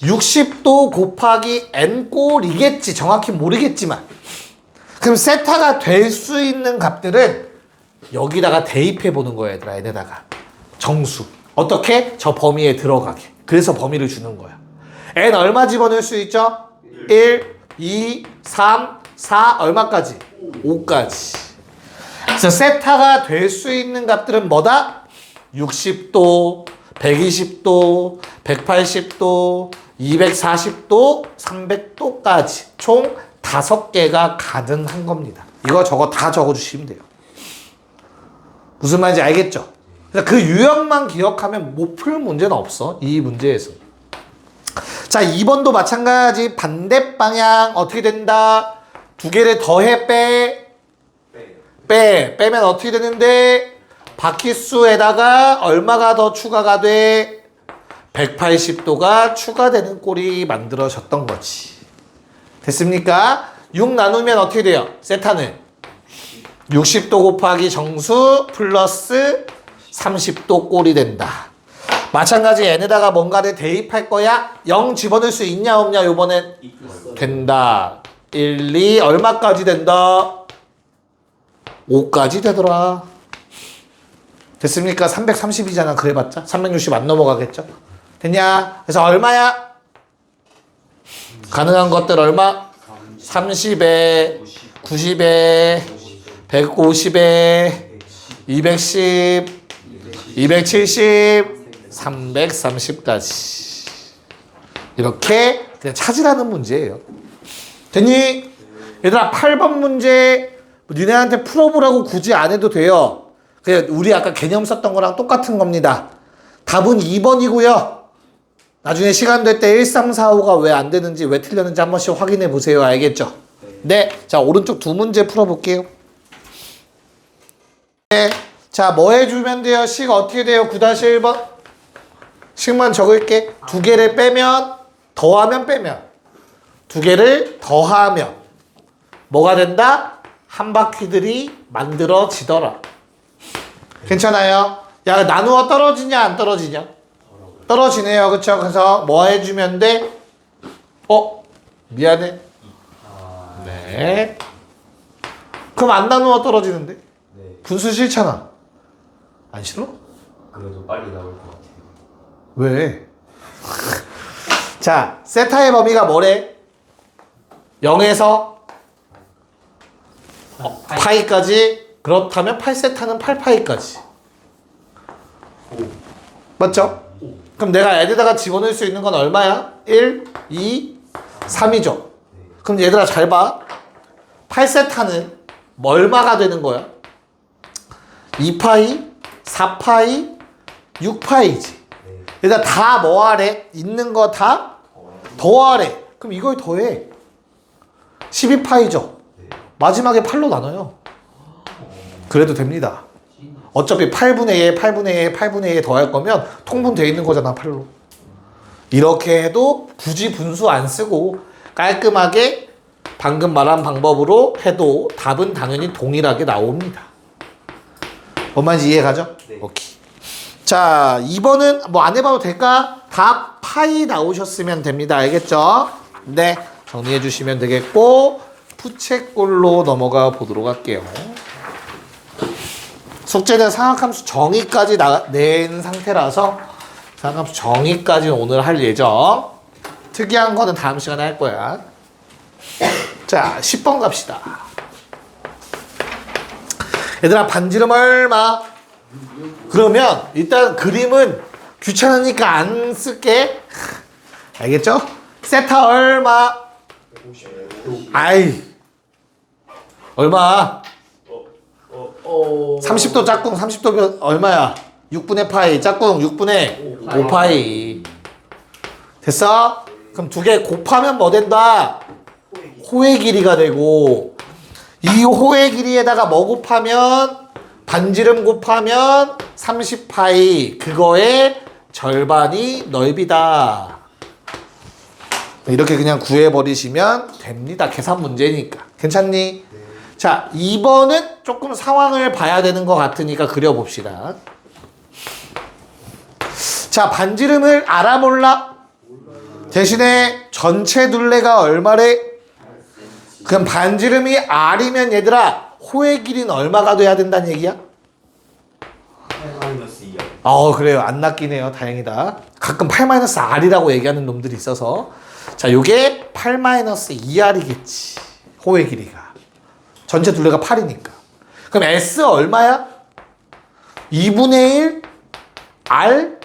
60도 곱하기 n꼴이겠지. 정확히 모르겠지만. 그럼 세타가 될 수 있는 값들은 여기다가 대입해 보는 거야, 얘들아. n에다가. 정수. 어떻게? 저 범위에 들어가게. 그래서 범위를 주는 거야. n 얼마 집어넣을 수 있죠? 1, 2, 3, 4, 얼마까지? 5까지. 그래서 세타가 될 수 있는 값들은 뭐다? 60도, 120도, 180도, 240도, 300도까지. 총 5개가 가능한 겁니다. 이거 저거 다 적어주시면 돼요. 무슨 말인지 알겠죠? 그래서 그 유형만 기억하면 못 풀 문제는 없어. 이 문제에서. 자, 2번도 마찬가지. 반대 방향 어떻게 된다? 두 개를 더해 빼면 어떻게 되는데? 바퀴수에다가 얼마가 더 추가가 돼? 180도가 추가되는 꼴이 만들어졌던 거지. 됐습니까? 6 나누면 어떻게 돼요? 세타는 60도 곱하기 정수 플러스 30도 꼴이 된다. 마찬가지 n에다가 뭔가를 대입할 거야. 0 집어넣을 수 있냐 없냐 요번엔? 된다. 1, 2 얼마까지 된다? 5까지 되더라. 됐습니까? 330이잖아. 그래봤자 360 안 넘어가겠죠? 됐냐? 그래서 얼마야? 가능한 것들 얼마? 30에 90에 150에 210 270 330까지 이렇게 그냥 찾으라는 문제예요. 됐니? 얘들아 8번 문제 니네한테 풀어보라고 굳이 안 해도 돼요. 그냥 우리 아까 개념 썼던 거랑 똑같은 겁니다. 답은 2번이고요. 나중에 시간 될 때 1, 3, 4, 5가 왜 안 되는지 왜 틀렸는지 한 번씩 확인해 보세요. 알겠죠? 네. 자, 오른쪽 두 문제 풀어볼게요. 네. 자, 뭐 해주면 돼요? 식 어떻게 돼요? 9-1번 식만 적을게. 두 개를 빼면 더하면 빼면 두 개를 더하면 뭐가 된다? 한 바퀴들이 만들어지더라. 괜찮아요? 야, 나누어 떨어지냐 안 떨어지냐? 떨어지네요. 그쵸? 그래서 뭐 해주면 돼? 미안해. 네. 그럼 안 나누어 떨어지는데? 분수 싫잖아. 안 싫어? 그래도 빨리 나올 것 같아요. 왜? 자, 세타의 범위가 뭐래? 0에서 파이까지. 그렇다면 8세타는 8파이까지. 맞죠? 그럼 내가 애들다가 집어넣을 수 있는 건 얼마야? 1, 2, 3이죠. 그럼 얘들아 잘 봐. 8세타는 얼마가 되는 거야? 2파이, 4파이, 6파이지. 얘들아 다 뭐하래? 있는 거 다 더하래. 그럼 이걸 더해. 12파이죠. 마지막에 8로 나눠요. 그래도 됩니다. 어차피 8분의 1, 8분의 1, 8분의 1 더할 거면 통분되어 있는 거잖아, 8로. 이렇게 해도 굳이 분수 안 쓰고 깔끔하게 방금 말한 방법으로 해도 답은 당연히 동일하게 나옵니다. 뭔 말인지 이해가죠? 네. 오케이. 자, 2번은 뭐 안 해봐도 될까? 답 파이 나오셨으면 됩니다. 알겠죠? 네. 정리해 주시면 되겠고 부채꼴로 넘어가 보도록 할게요. 숙제는 상학함수 정의까지 낸 상태라서 상학함수 정의까지는 오늘 할 예정. 특이한 거는 다음 시간에 할 거야. 자, 10번 갑시다. 얘들아 반지름 얼마? 그러면 일단 그림은 귀찮으니까 안 쓸게. 알겠죠? 세타 얼마? 아이 얼마? 30도 짝꿍 30도 얼마야? 6분의 파이 짝꿍 6분의 5파이 됐어? 그럼 두 개 곱하면 뭐 된다? 호의 길이가 되고 이 호의 길이에다가 뭐 곱하면 반지름 곱하면 30파이 그거의 절반이 넓이다. 이렇게 그냥 구해버리시면 됩니다. 계산 문제니까. 괜찮니? 자, 2번은 조금 상황을 봐야 되는 것 같으니까 그려봅시다. 자, 반지름을 알아 몰라? 대신에 전체 둘레가 얼마래? 그럼 반지름이 R이면 얘들아 호의 길이는 얼마가 돼야 된다는 얘기야? 8-2요. 그래요. 안 낚이네요. 다행이다. 가끔 8-R이라고 얘기하는 놈들이 있어서 자, 요게 8-2R이겠지. 호의 길이가. 전체 둘레가 8이니까. 그럼 S 얼마야? 2분의 1 R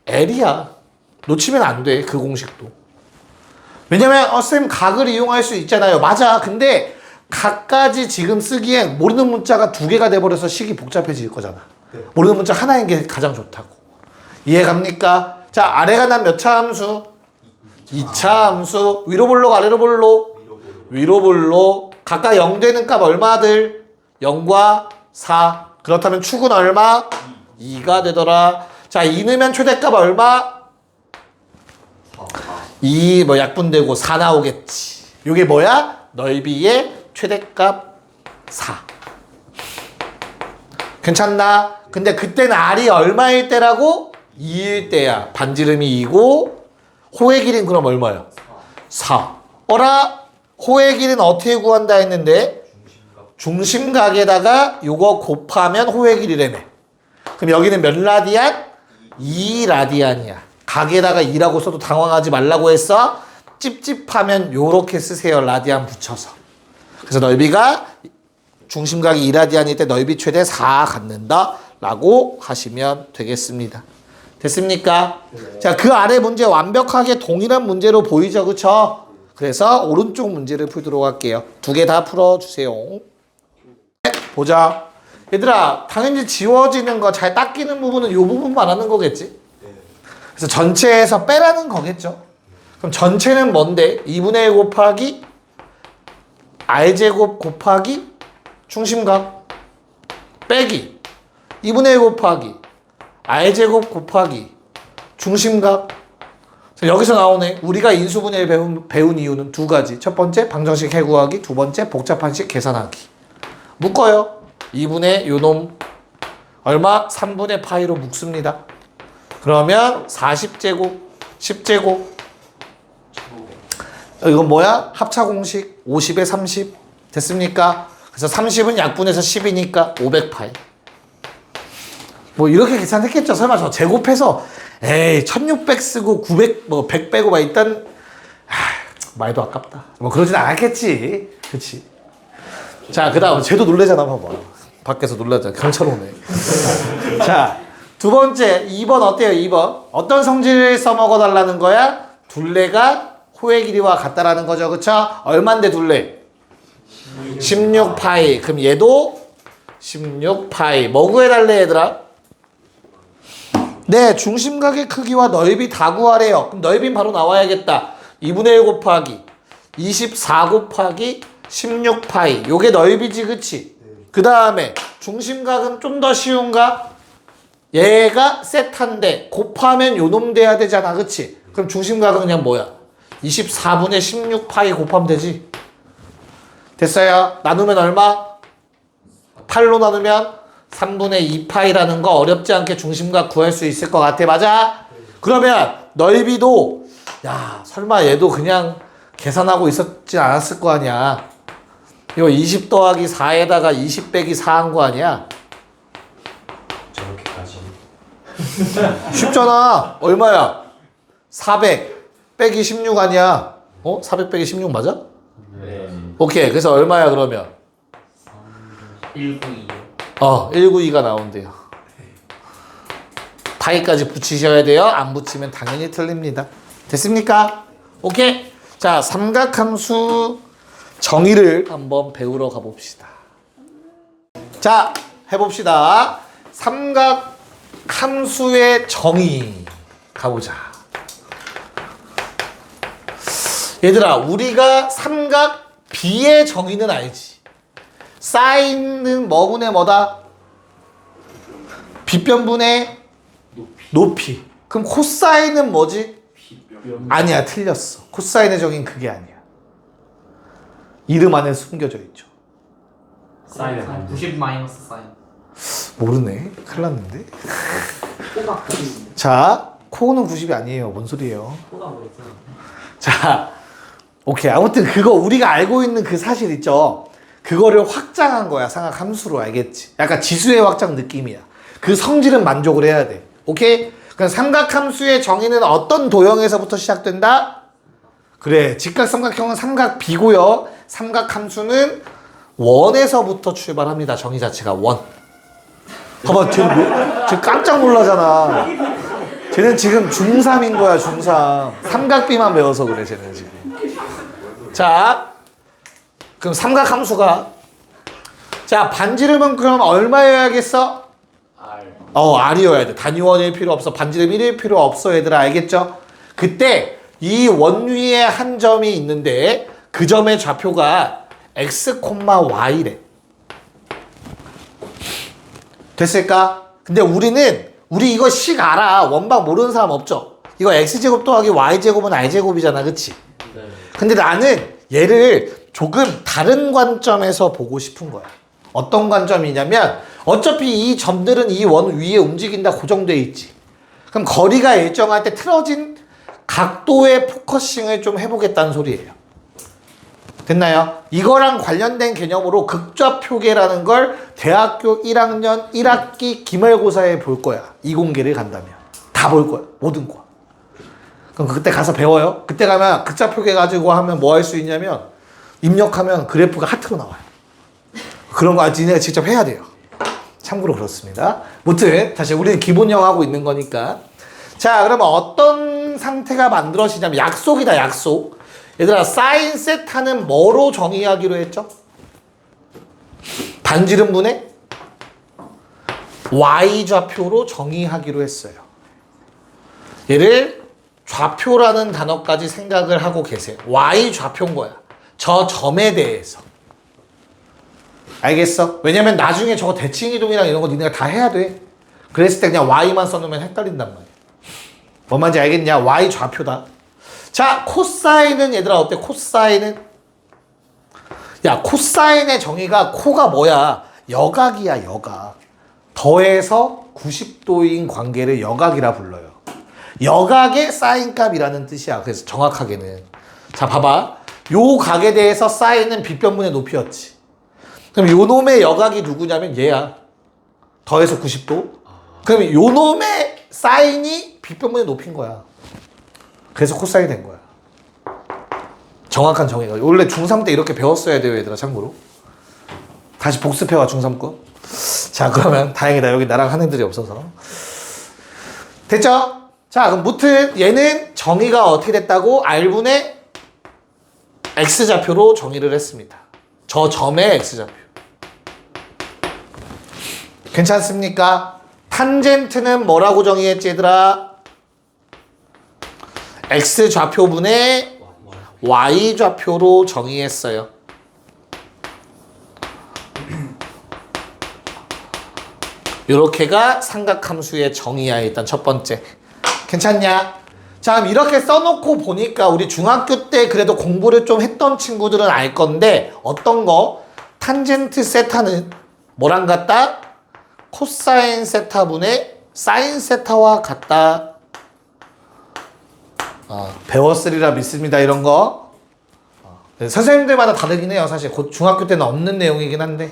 L이야. 놓치면 안 돼. 그 공식도. 왜냐면 쌤 각을 이용할 수 있잖아요. 맞아. 근데 각까지 지금 쓰기엔 모르는 문자가 두 개가 돼버려서 식이 복잡해질 거잖아. 모르는 문자 하나인 게 가장 좋다고. 이해 갑니까? 자, 아래가 난 몇 차 함수? 2차 함수. 위로 볼록 아래로 볼록? 위로 볼록. 각각 0 되는 값 얼마들? 0과 4. 그렇다면 축은 얼마? 2가 되더라. 자, 2 넣으면 최대값 얼마? 2 뭐 약분되고 4 나오겠지. 요게 뭐야? 넓이의 최대값 4. 괜찮나? 근데 그때는 R이 얼마일 때라고? 2일 때야. 반지름이 2고 호의 길이는 그럼 얼마야? 4. 어라? 호의 길이는 어떻게 구한다 했는데? 중심각에다가 요거 곱하면 호의 길이라며. 그럼 여기는 몇 라디안? 2라디안이야. 각에다가 2라고 써도 당황하지 말라고 했어. 찝찝하면 요렇게 쓰세요. 라디안 붙여서. 그래서 넓이가 중심각이 2라디안일 때 넓이 최대 4 갖는다 라고 하시면 되겠습니다. 됐습니까? 네. 자, 그 아래 문제 완벽하게 동일한 문제로 보이죠, 그쵸? 그래서 오른쪽 문제를 풀도록 할게요. 두 개 다 풀어주세요. 네, 보자. 얘들아, 당연히 지워지는 거 잘 닦이는 부분은 이 부분 말하는 거겠지? 그래서 전체에서 빼라는 거겠죠? 그럼 전체는 뭔데? 2분의 1 곱하기 R제곱 곱하기 중심각 빼기 2분의 1 곱하기 R제곱 곱하기 중심각. 여기서 나오네. 우리가 인수분해를 배운 이유는 두 가지. 첫 번째 방정식 해구하기, 두 번째 복잡한 식 계산하기. 묶어요. 2분의 요놈 얼마? 3분의 파이로 묶습니다. 그러면 40제곱 10제곱 이건 뭐야? 합차 공식 50에 30 됐습니까? 그래서 30은 약분해서 10이니까 500파이. 뭐 이렇게 계산했겠죠. 설마 저 제곱해서 에이 1600 쓰고 900 뭐 100 빼고 막 일단 말도 아깝다. 뭐 그러진 않았겠지. 그치? 자, 그 다음 쟤도 놀래잖아. 봐봐. 밖에서 놀라잖아. 경찰 오네. 자, 두 번째 2번 어때요? 2번 어떤 성질을 써먹어 달라는 거야? 둘레가 호의 길이와 같다라는 거죠. 그쵸? 얼만데 둘레? 16파이. 그럼 얘도 16파이. 뭐 구해달래 얘들아? 네, 중심각의 크기와 넓이 다 구하래요. 그럼 넓이는 바로 나와야겠다. 2분의 1 곱하기 24 곱하기 16파이. 요게 넓이지, 그치? 그 다음에 중심각은 좀 더 쉬운가? 얘가 세타인데 곱하면 요놈 돼야 되잖아, 그치? 그럼 중심각은 그냥 뭐야? 24분의 16파이 곱하면 되지. 됐어요? 나누면 얼마? 8로 나누면 3분의 2파이라는 거 어렵지 않게 중심각 구할 수 있을 것 같아. 맞아? 그러면 넓이도 야, 설마 얘도 그냥 계산하고 있었지 않았을 거 아니야. 이거 20 더하기 4에다가 20 빼기 4 한 거 아니야? 저렇게까지. 쉽잖아. 얼마야? 400 빼기 16 아니야? 400 빼기 16 맞아? 네. 오케이. 그래서 얼마야 그러면? 192요. 192가 나온대요. 파이까지 붙이셔야 돼요. 안 붙이면 당연히 틀립니다. 됐습니까? 오케이. 자, 삼각함수 정의를 한번 배우러 가봅시다. 자, 해봅시다. 삼각함수의 정의 가보자. 얘들아, 우리가 삼각 B의 정의는 알지? 사인은 뭐분의 뭐다? 빗변분의 높이. 그럼 코사인은 뭐지? 아니야, 틀렸어. 코사인의 정의는 그게 아니야. 이름 안에 숨겨져 있죠. 사인의 반지. 90 마이너스 사인. 모르네. 큰일 났는데. 코가 90. 자, 코는 90이 아니에요. 뭔 소리예요? 코가 뭐였어? 자, 오케이. 아무튼 그거 우리가 알고 있는 그 사실 있죠? 그거를 확장한 거야. 삼각함수로. 알겠지? 약간 지수의 확장 느낌이야. 그 성질은 만족을 해야 돼. 오케이? 그럼 삼각함수의 정의는 어떤 도형에서부터 시작된다? 그래. 직각삼각형은 삼각 B고요. 삼각함수는 원에서부터 출발합니다. 정의 자체가 원. 봐봐, 쟤 깜짝 놀라잖아. 쟤는 지금 중3인 거야, 중3. 삼각비만 배워서 그래, 쟤는 지금. 자, 그럼 삼각함수가, 자, 반지름은 그럼 얼마여야겠어? R이어야 돼. 단위원일 필요 없어. 반지름 1일 필요 없어, 얘들아. 알겠죠? 그때 이 원 위에 한 점이 있는데 그 점의 좌표가 x, y래. 됐을까? 근데 우리 이거 식 알아. 원방 모르는 사람 없죠? 이거 x제곱 더하기 y제곱은 r제곱이잖아. 그치? 네. 근데 나는 얘를 조금 다른 관점에서 보고 싶은 거야. 어떤 관점이냐면 어차피 이 점들은 이 원 위에 움직인다 고정돼 있지. 그럼 거리가 일정할 때 틀어진 각도의 포커싱을 좀 해보겠다는 소리예요. 됐나요? 이거랑 관련된 개념으로 극좌표계라는 걸 대학교 1학년 1학기 기말고사에 볼 거야. 이공계를 간다면. 다 볼 거야. 모든 거. 그럼 그때 가서 배워요. 그때 가면 극좌표계 가지고 하면 뭐 할 수 있냐면 입력하면 그래프가 하트로 나와요. 그런 거 아직 니네가 직접 해야 돼요. 참고로 그렇습니다. 무튼 다시 우리는 기본형 하고 있는 거니까. 자, 그러면 어떤 상태가 만들어지냐면 약속이다, 약속. 얘들아, 사인 세타는 뭐로 정의하기로 했죠? 반지름분의 y좌표로 정의하기로 했어요. 얘를 좌표라는 단어까지 생각을 하고 계세요. y좌표인 거야. 저 점에 대해서. 알겠어? 왜냐면 나중에 저거 대칭이동이랑 이런 거 니네가 다 해야 돼. 그랬을 때 그냥 y만 써놓으면 헷갈린단 말이야. 뭔 말인지 알겠냐? y 좌표다. 자, 코사인은 얘들아 어때? 코사인은? 야, 코사인의 정의가 코가 뭐야? 여각이야, 여각. 더해서 90도인 관계를 여각이라 불러요. 여각의 사인값이라는 뜻이야. 그래서 정확하게는. 자, 봐봐. 요 각에 대해서 사인은 빗변분의 높이였지. 그럼 요 놈의 여각이 누구냐면 얘야. 더해서 90도. 그럼 요 놈의 사인이 빗변분의 높이인 거야. 그래서 코사인이 된 거야. 정확한 정의가. 원래 중3 때 이렇게 배웠어야 돼요, 얘들아, 참고로. 다시 복습해와, 중3 거. 자, 그러면 다행이다. 여기 나랑 하는 애들이 없어서. 됐죠? 자, 그럼 무튼 얘는 정의가 어떻게 됐다고? R분의 X좌표로 정의를 했습니다. 저 점의 X좌표. 괜찮습니까? 탄젠트는 뭐라고 정의했지, 얘들아? X좌표분의 Y좌표로 정의했어요. 요렇게가 삼각함수의 정의야. 일단 첫 번째. 괜찮냐? 자, 그럼 이렇게 써놓고 보니까 우리 중학교 때 그래도 공부를 좀 했던 친구들은 알 건데 어떤 거? 탄젠트 세타는 뭐랑 같다? 코사인 세타분의 사인 세타와 같다. 배웠으리라 믿습니다. 이런 거. 선생님들마다 다르긴 해요. 사실 곧 중학교 때는 없는 내용이긴 한데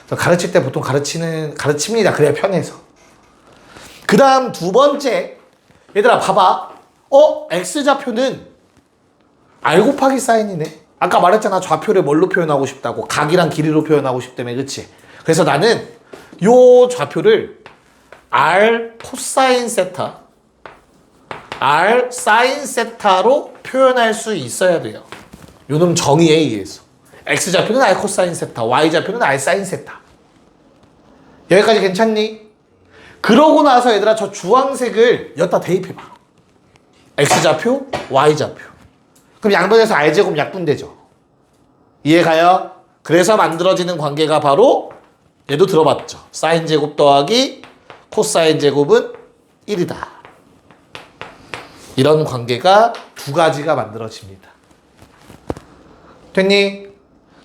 가르칠 때 보통 가르칩니다. 그래야 편해서. 그 다음 두 번째. 얘들아 봐봐. X좌표는 R 곱하기 사인이네. 아까 말했잖아. 좌표를 뭘로 표현하고 싶다고. 각이랑 길이로 표현하고 싶다며. 그치? 그래서 나는 요 좌표를 R 코사인 세타, R 사인 세타로 표현할 수 있어야 돼요. 요놈 정의에 의해서. X 좌표는 R 코사인 세타, Y 좌표는 R 사인 세타. 여기까지 괜찮니? 그러고 나서 얘들아 저 주황색을 여기다 대입해봐. X 좌표, Y 좌표. 그럼 양변에서 R제곱 약분되죠. 이해가요? 그래서 만들어지는 관계가 바로 얘도 들어봤죠. 사인 제곱 더하기 코사인 제곱은 1이다. 이런 관계가 두 가지가 만들어집니다. 됐니?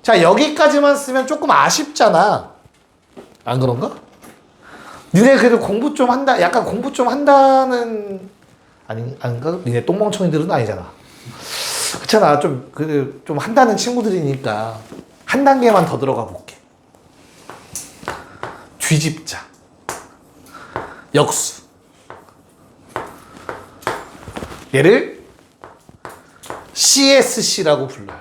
자, 여기까지만 쓰면 조금 아쉽잖아. 안 그런가? 니네 그래도 공부 좀 한다, 약간 공부 좀 한다는, 아닌가? 니네 똥멍청이들은 아니잖아. 그렇잖아. 좀 한다는 친구들이니까 한 단계만 더 들어가 볼게. 뒤집자. 역수. 얘를 CSC라고 불러요.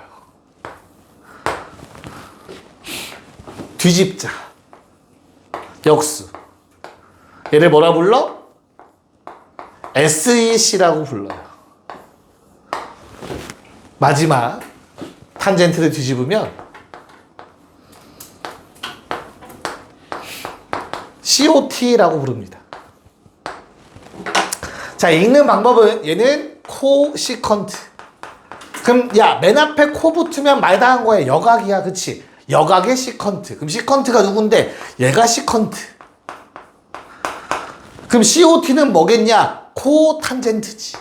뒤집자. 역수. 얘를 뭐라 불러? SEC라고 불러요. 마지막 탄젠트를 뒤집으면 COT라고 부릅니다. 자, 읽는 방법은 얘는 코시컨트. 그럼 야, 맨 앞에 코 붙으면 말 다 한 거야. 여각이야, 그치? 여각의 시컨트. 그럼 시컨트가 누군데? 얘가 시컨트. 그럼 COT는 뭐겠냐? 코탄젠트지.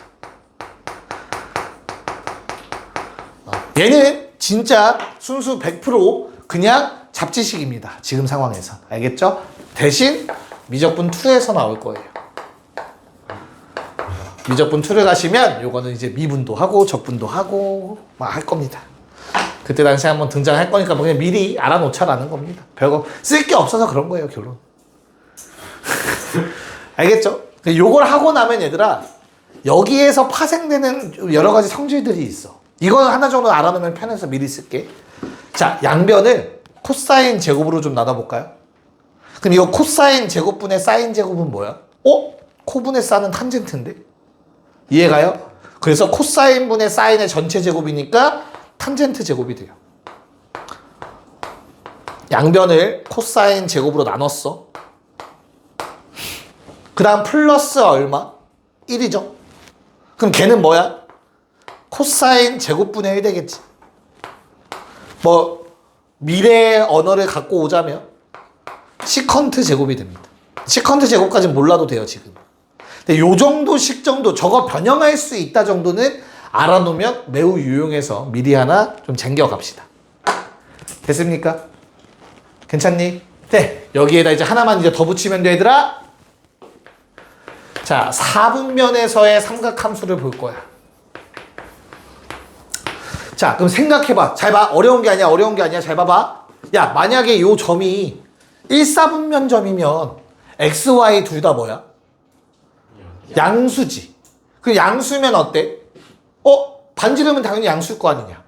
얘는 진짜 순수 100% 그냥 잡지식입니다. 지금 상황에서. 알겠죠? 대신 미적분 2에서 나올 거예요. 미적분 2를 가시면 요거는 이제 미분도 하고 적분도 하고 막 할 겁니다. 그때 당시에 한번 등장할 거니까 뭐 그냥 미리 알아놓자라는 겁니다. 별거 쓸 게 없어서 그런 거예요, 결론. 알겠죠? 요걸 하고 나면 얘들아 여기에서 파생되는 여러 가지 성질들이 있어. 이건 하나 정도 알아놓으면 편해서 미리 쓸게. 자, 양변을 코사인 제곱으로 좀 나눠볼까요? 그럼 이거 코사인 제곱분의 사인 제곱은 뭐야? 코분의 사는 탄젠트인데? 이해가요? 그래서 코사인 분의 사인의 전체 제곱이니까 탄젠트 제곱이 돼요. 양변을 코사인 제곱으로 나눴어. 그 다음 플러스 얼마? 1이죠. 그럼 걔는 뭐야? 코사인 제곱분의 1 되겠지. 뭐 미래의 언어를 갖고 오자면 시컨트 제곱이 됩니다. 시컨트 제곱까지는 몰라도 돼요, 지금. 근데 요 정도씩 정도, 저거 변형할 수 있다 정도는 알아놓으면 매우 유용해서 미리 하나 좀 챙겨갑시다. 됐습니까? 괜찮니? 네, 여기에다 이제 하나만 이제 더 붙이면 돼, 얘들아. 자, 4분면에서의 삼각함수를 볼 거야. 자, 그럼 생각해봐. 잘 봐. 어려운 게 아니야, 어려운 게 아니야. 잘 봐봐. 야, 만약에 요 점이 1사분면 점이면 x, y 둘 다 뭐야? 양수지. 그 양수면 어때? 반지름은 당연히 양수일 거 아니냐.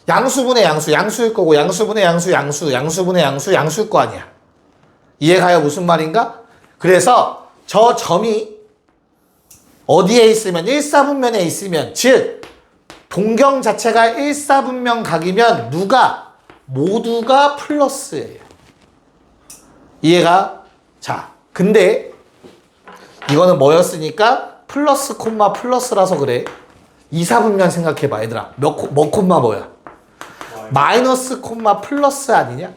양수분의 양수, 양수일 거고 양수분의 양수, 양수분의 양수, 양수일 거 아니야. 이해가요? 무슨 말인가? 그래서 저 점이 어디에 있으면 1사분면에 있으면, 즉 동경 자체가 1사분면 각이면 누가? 모두가 플러스예요. 이해가? 자, 근데 이거는 뭐였으니까 플러스 콤마 플러스라서 그래. 2사분면 생각해봐, 얘들아. 뭐 콤마 뭐야? 마이너스 콤마 플러스 아니냐?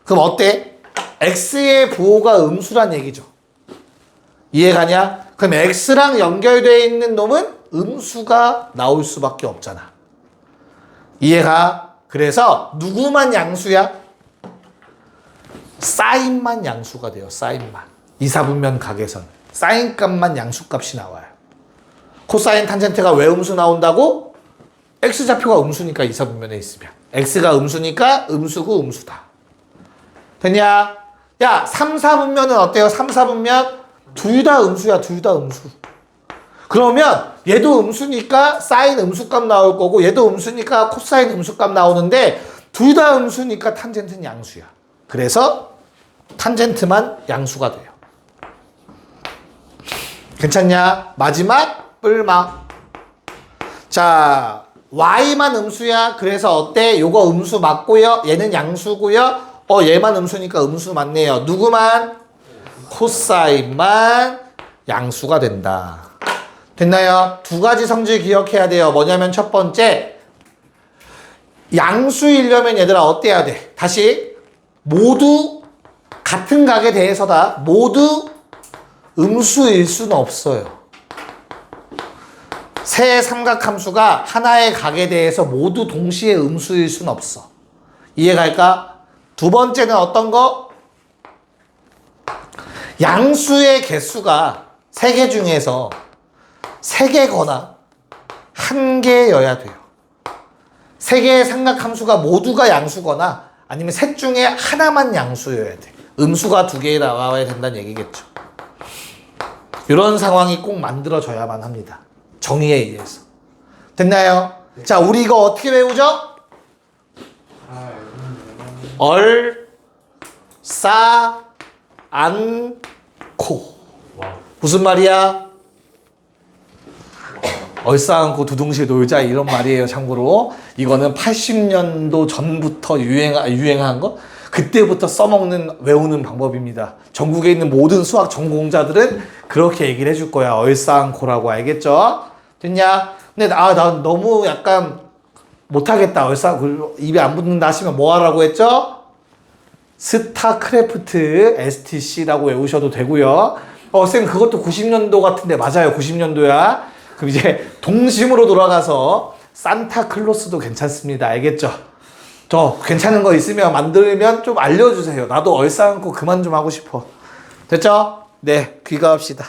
그럼 어때? x의 부호가 음수란 얘기죠. 이해가냐? 그럼 x랑 연결되어 있는 놈은 음수가 나올 수밖에 없잖아. 이해가? 그래서 누구만 양수야? 사인만 양수가 돼요. 사인만. 2사분면 각에선 사인 값만 양수값이 나와요. 코사인 탄젠트가 왜 음수 나온다고? x좌표가 음수니까 2사분면에 있으면. x가 음수니까 음수고 음수다. 됐냐? 야, 3, 4분면은 어때요? 3, 4분면 둘 다 음수야. 둘 다 음수. 그러면 얘도 음수니까 사인 음수값 나올 거고 얘도 음수니까 코사인 음수값 나오는데 둘 다 음수니까 탄젠트는 양수야. 그래서 탄젠트만 양수가 돼요. 괜찮냐? 마지막 뿔막. 자, y만 음수야. 그래서 어때? 요거 음수 맞고요. 얘는 양수고요. 얘만 음수니까 음수 맞네요. 누구만? 코사인만 양수가 된다. 됐나요? 두 가지 성질 기억해야 돼요. 뭐냐면 첫 번째, 양수이려면 얘들아 어때야 돼? 다시 모두 같은 각에 대해서다. 모두 음수일 수는 없어요. 세 삼각함수가 하나의 각에 대해서 모두 동시에 음수일 수는 없어. 이해갈까? 두 번째는 어떤 거? 양수의 개수가 세 개 중에서 세 개거나 한 개여야 돼요. 세 개의 삼각함수가 모두가 양수거나 아니면 셋 중에 하나만 양수여야 돼. 음수가 두 개 나와야 된다는 얘기겠죠. 이런 상황이 꼭 만들어져야만 합니다. 정의에 의해서. 됐나요? 자, 우리 이거 어떻게 외우죠? 얼, 싸, 안, 코. 무슨 말이야? 얼싸안고 두둥실 놀자 이런 말이에요. 참고로 이거는 80년도 전부터 유행한 거, 그때부터 써먹는 외우는 방법입니다. 전국에 있는 모든 수학 전공자들은 그렇게 얘기를 해줄 거야. 얼싸안코라고. 알겠죠? 됐냐? 근데 나 너무 약간 못하겠다. 얼싸안코 입에 안 붙는다 하시면 뭐 하라고 했죠? 스타크래프트 STC라고 외우셔도 되고요. 쌤 그것도 90년도 같은데. 맞아요. 90년도야. 그럼 이제 동심으로 돌아가서 산타클로스도 괜찮습니다. 알겠죠? 저 괜찮은 거 있으면 만들면 좀 알려주세요. 나도 얼싸안고 그만 좀 하고 싶어. 됐죠? 네, 귀가합시다.